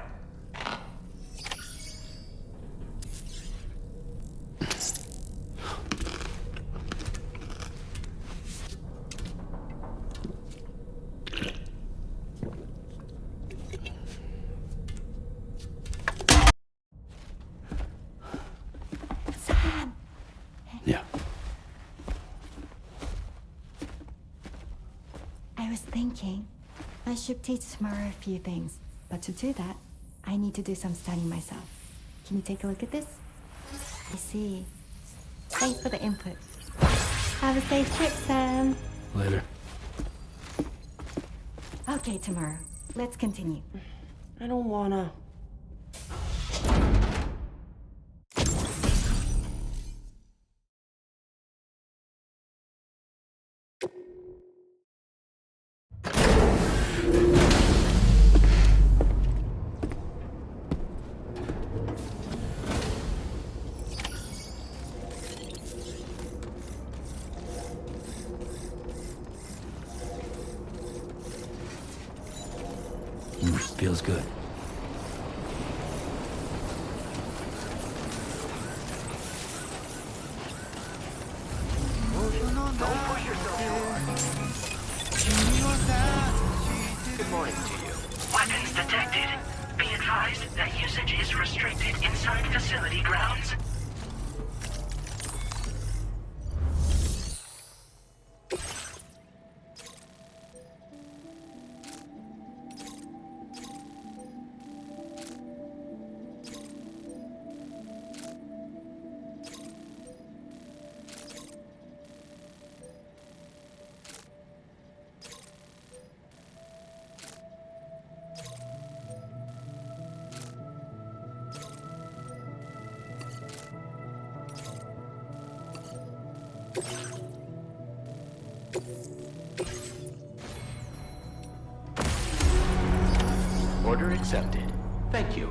Yeah. I was thinking I should teach tomorrow a few things, but to do that, I need to do some studying myself. Can you take a look at this? I see. Thanks for the input. Have a safe trip, Sam. Later. Okay, tomorrow. Let's continue. I don't wanna. Feels good. Good morning to you. Weapons detected. Be advised that usage is restricted inside facility grounds. Order accepted. Thank you.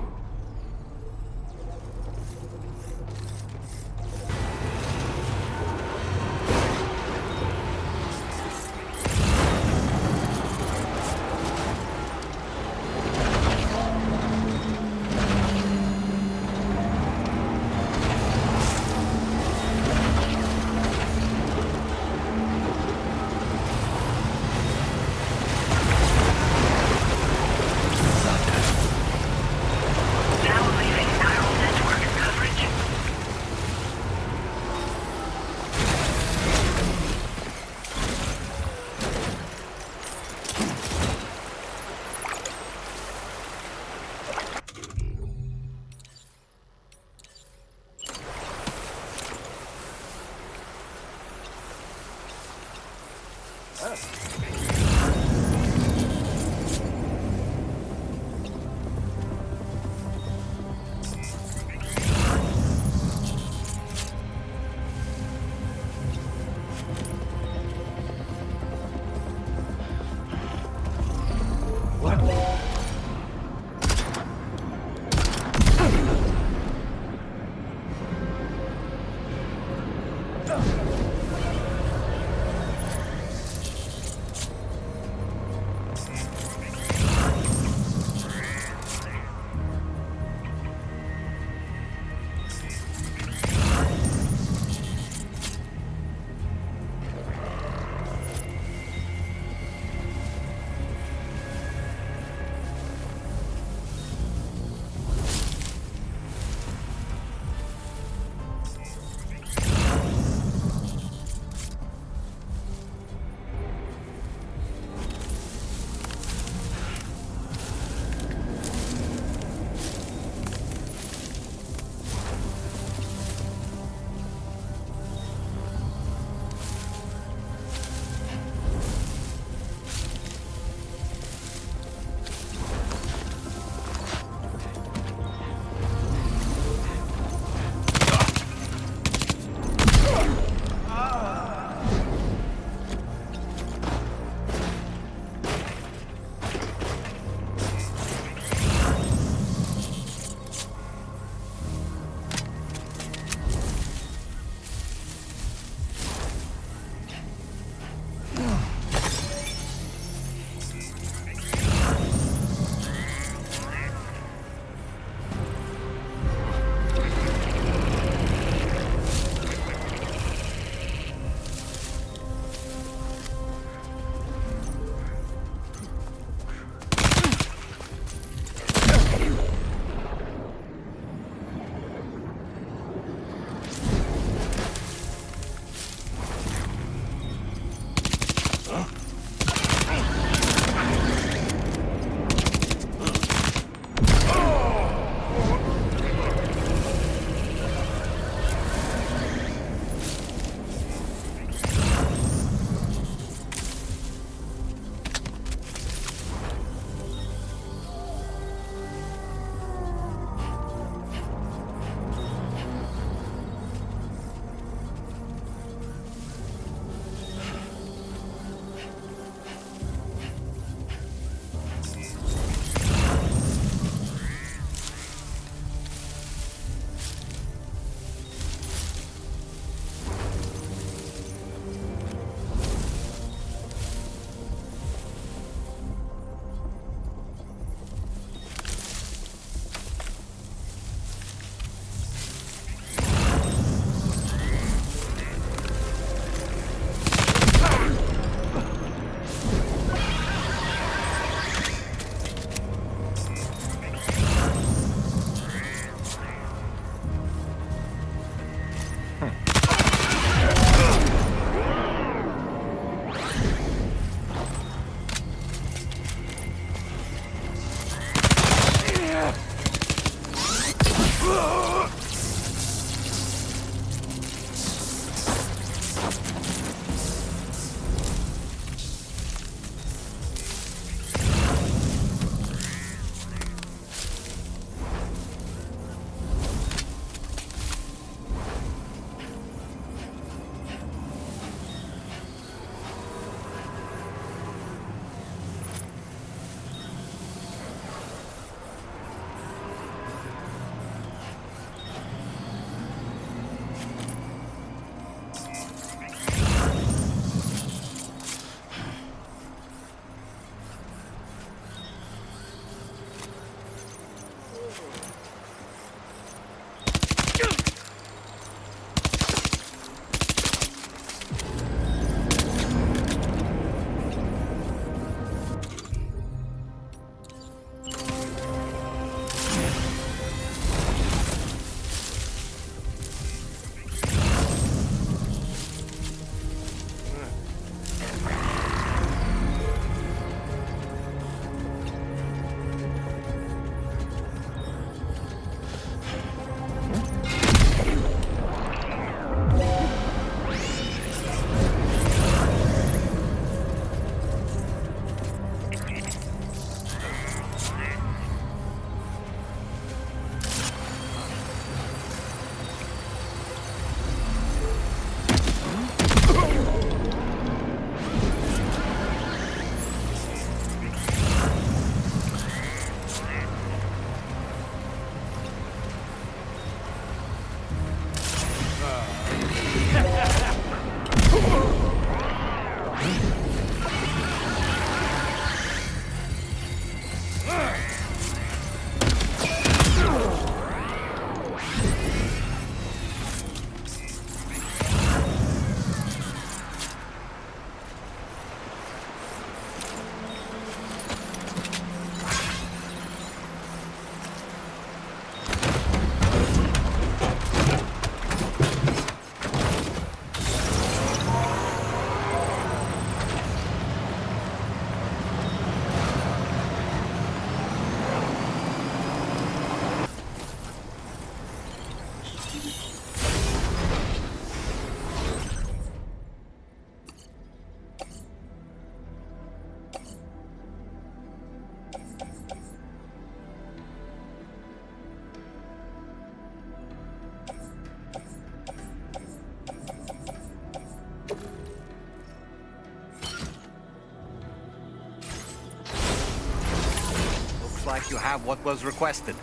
like you have what was requested.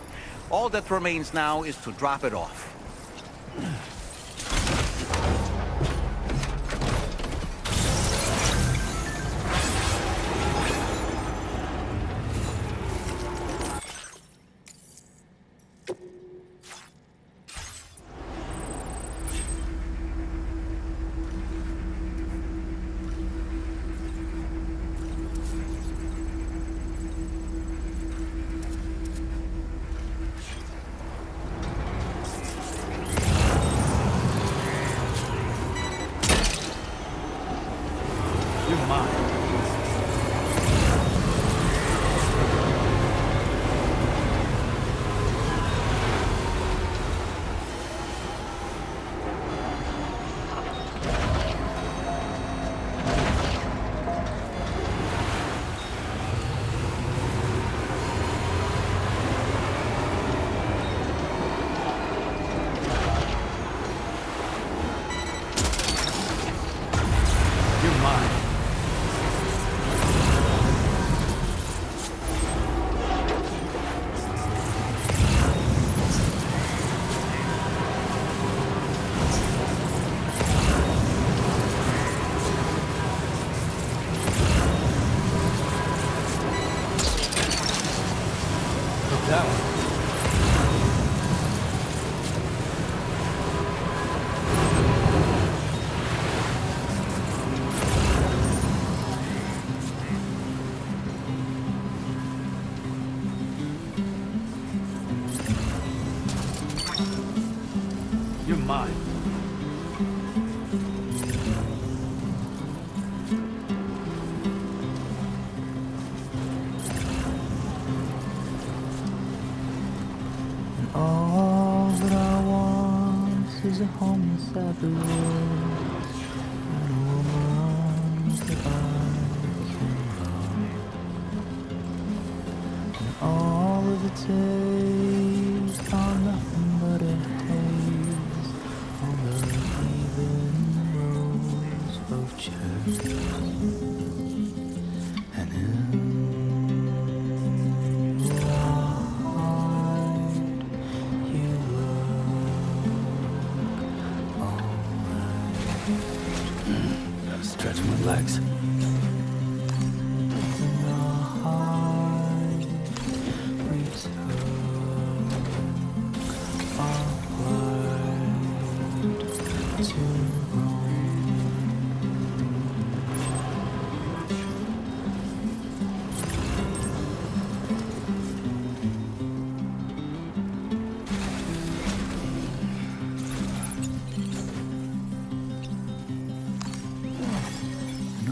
All that remains now is to drop it off. There's a home inside the world, and a woman that I can love. And all of the days are nothing but a haze on the even rows of chairs. And in your heart, you Gotta stretch my legs.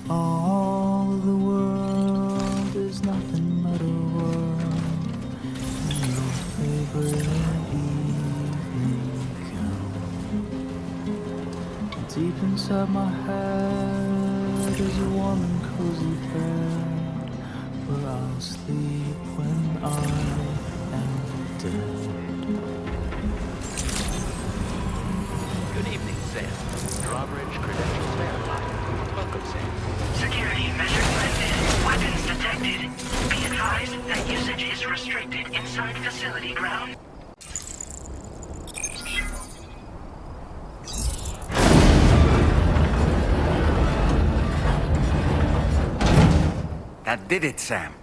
all the world is nothing but a world in your favorite evening gown. Deep inside my head is a warm and cozy bed where I'll sleep when I am dead. Good evening, Sam. Drawbridge credentials verified. Welcome, Sam. Security measures lifted. Weapons detected. Be advised that usage is restricted inside facility grounds. That did it, Sam.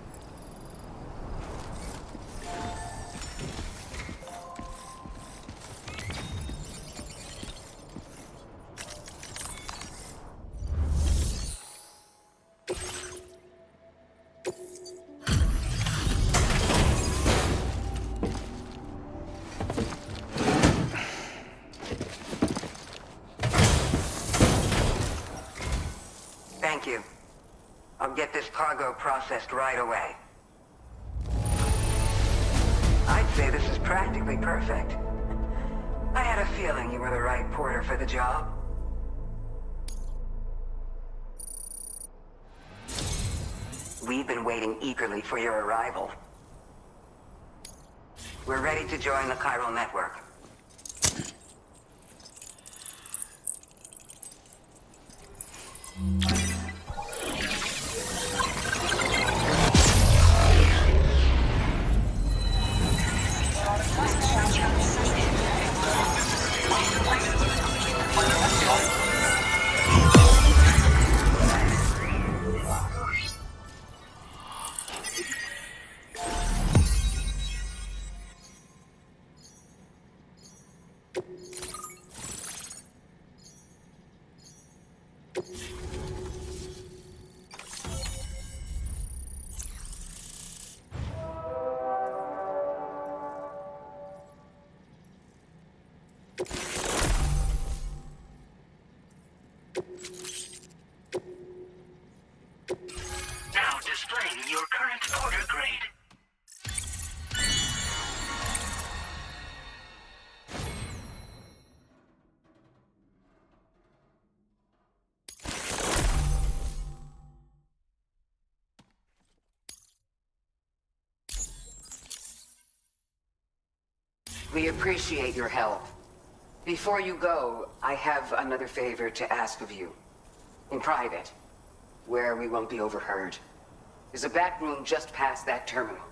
Thank you. I'll get this cargo processed right away. I'd say this is practically perfect. I had a feeling you were the right porter for the job. We've been waiting eagerly for your arrival. We're ready to join the chiral network. current order grade. We appreciate your help. Before you go, I have another favor to ask of you. In private, where we won't be overheard. There's a back room just past that terminal.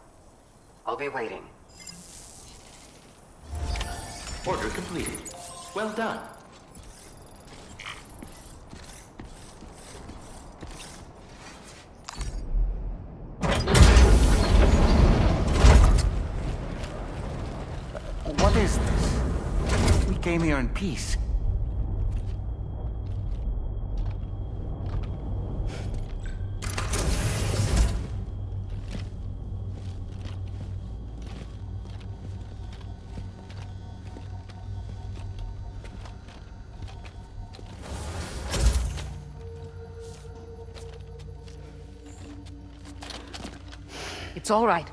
I'll be waiting. Order completed. Well done. What is this? We came here in peace. It's all right.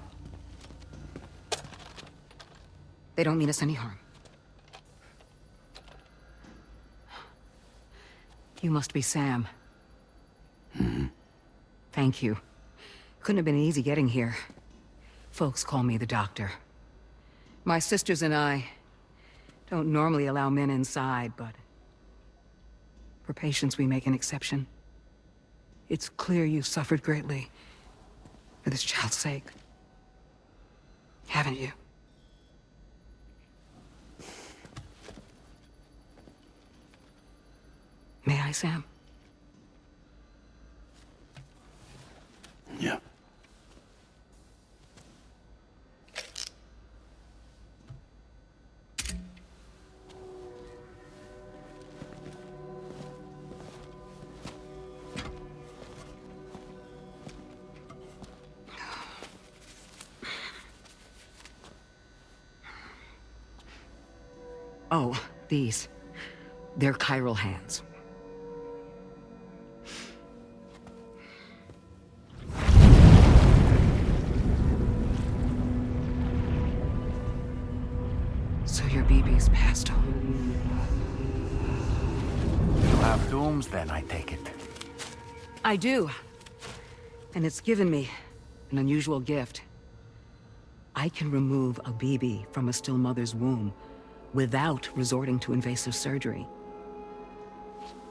They don't mean us any harm. You must be Sam. Thank you. Couldn't have been easy getting here. Folks call me the doctor. My sisters and I don't normally allow men inside, but for patients we make an exception. It's clear you've suffered greatly for this child's sake. Haven't you? May I, Sam? Yeah. Oh, these. They're chiral hands. So your BB's passed on. You have dooms then, I take it. I do. And it's given me an unusual gift. I can remove a BB from a still mother's womb without resorting to invasive surgery,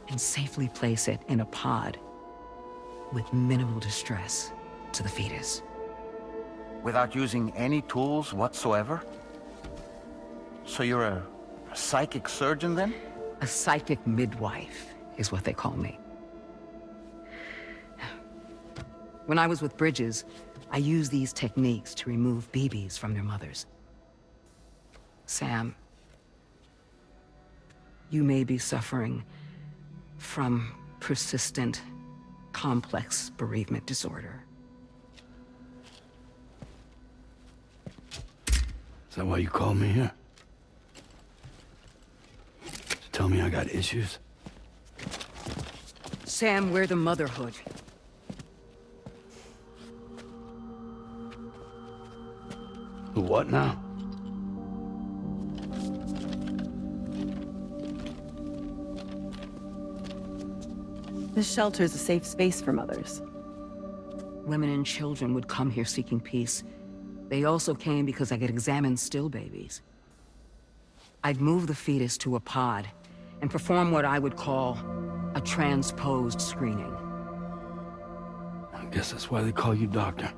and safely place it in a pod with minimal distress to the fetus. Without using any tools whatsoever? So you're a psychic surgeon then? A psychic midwife is what they call me. When I was with Bridges, I used these techniques to remove BBs from their mothers. Sam, you may be suffering from persistent, complex bereavement disorder. Is that why you called me here? To tell me I got issues? Sam, we're the Motherhood. The what now? This shelter is a safe space for mothers. Women and children would come here seeking peace. They also came because I could examine still babies. I'd move the fetus to a pod and perform what I would call a transposed screening. I guess that's why they call you doctor.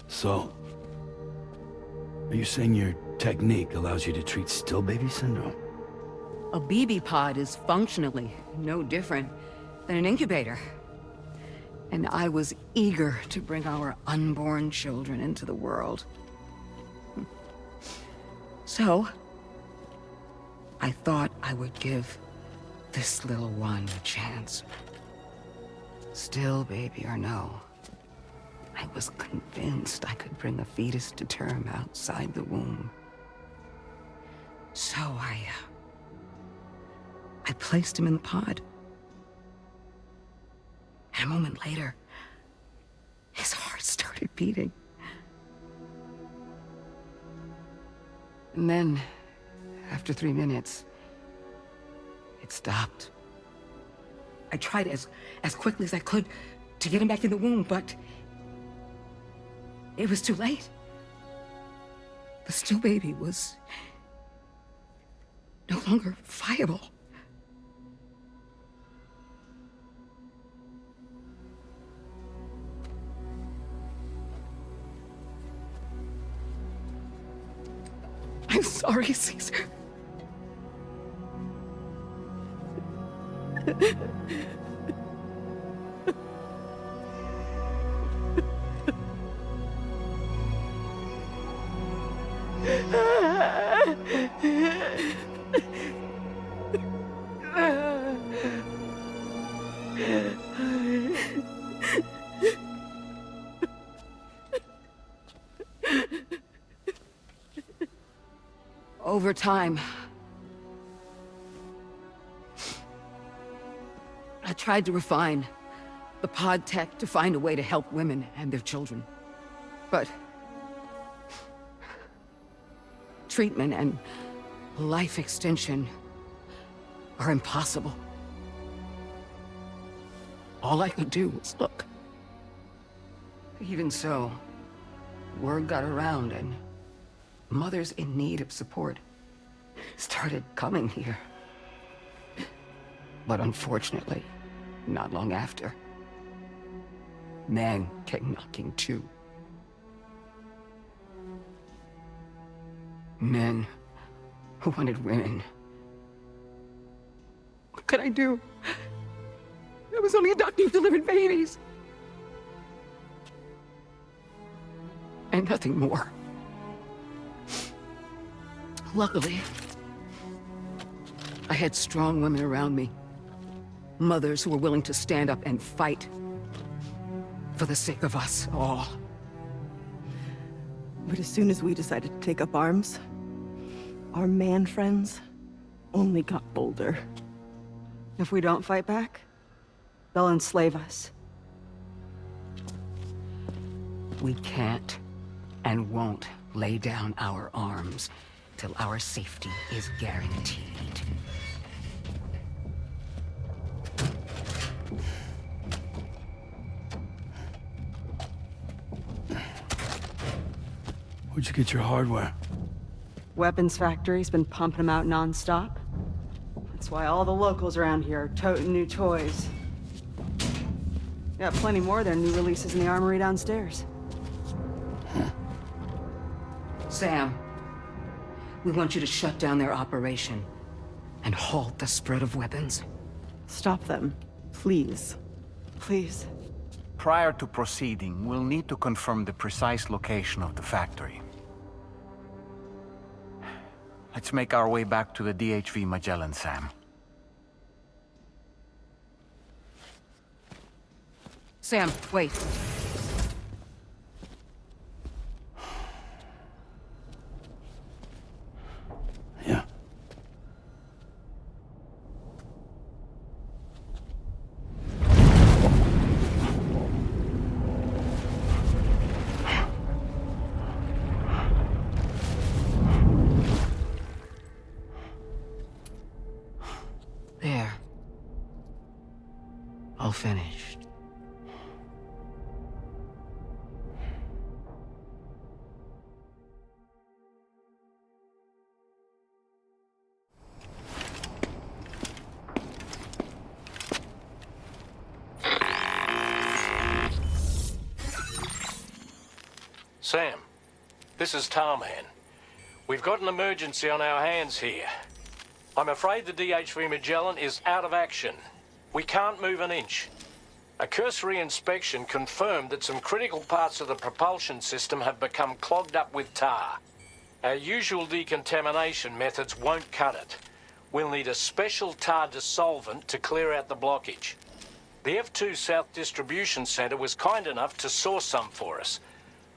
So, are you saying your technique allows you to treat still baby syndrome? A BB pod is functionally no different than an incubator. And I was eager to bring our unborn children into the world. So, I thought I would give this little one a chance. Still baby or no, I was convinced I could bring a fetus to term outside the womb. So I placed him in the pod. And a moment later, his heart started beating. And then, after 3 minutes, it stopped. I tried as quickly as I could to get him back in the womb, but it was too late. The still baby was no longer viable. I'm sorry, Caesar. Over time, I tried to refine the pod tech to find a way to help women and their children. But treatment and life extension are impossible. All I could do was look. Even so, word got around and mothers in need of support started coming here. But unfortunately, not long after, men came knocking too. Men who wanted women. What could I do? I was only a doctor who delivered babies. And nothing more. Luckily, I had strong women around me. Mothers who were willing to stand up and fight for the sake of us all. But as soon as we decided to take up arms, our man friends only got bolder. If we don't fight back, they'll enslave us. We can't and won't lay down our arms till our safety is guaranteed. Where'd you get your hardware? Weapons factory's been pumping them out non-stop. That's why all the locals around here are toting new toys. Got plenty more of their new releases in the armory downstairs. Sam, we want you to shut down their operation and halt the spread of weapons. Stop them, please. Please. Prior to proceeding, we'll need to confirm the precise location of the factory. Let's make our way back to the DHV Magellan, Sam. Sam, wait. Yeah. There. All finished. Sam, this is Tarman. We've got an emergency on our hands here. I'm afraid the DHV Magellan is out of action. We can't move an inch. A cursory inspection confirmed that some critical parts of the propulsion system have become clogged up with tar. Our usual decontamination methods won't cut it. We'll need a special tar dissolvent to clear out the blockage. The F2 South Distribution Center was kind enough to source some for us.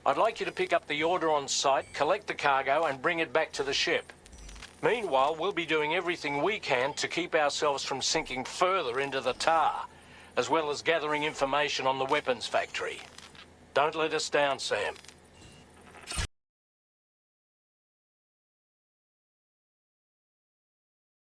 I'd like you to pick up the order on site, collect the cargo, and bring it back to the ship. Meanwhile, we'll be doing everything we can to keep ourselves from sinking further into the tar. as well as gathering information on the weapons factory. Don't let us down, Sam.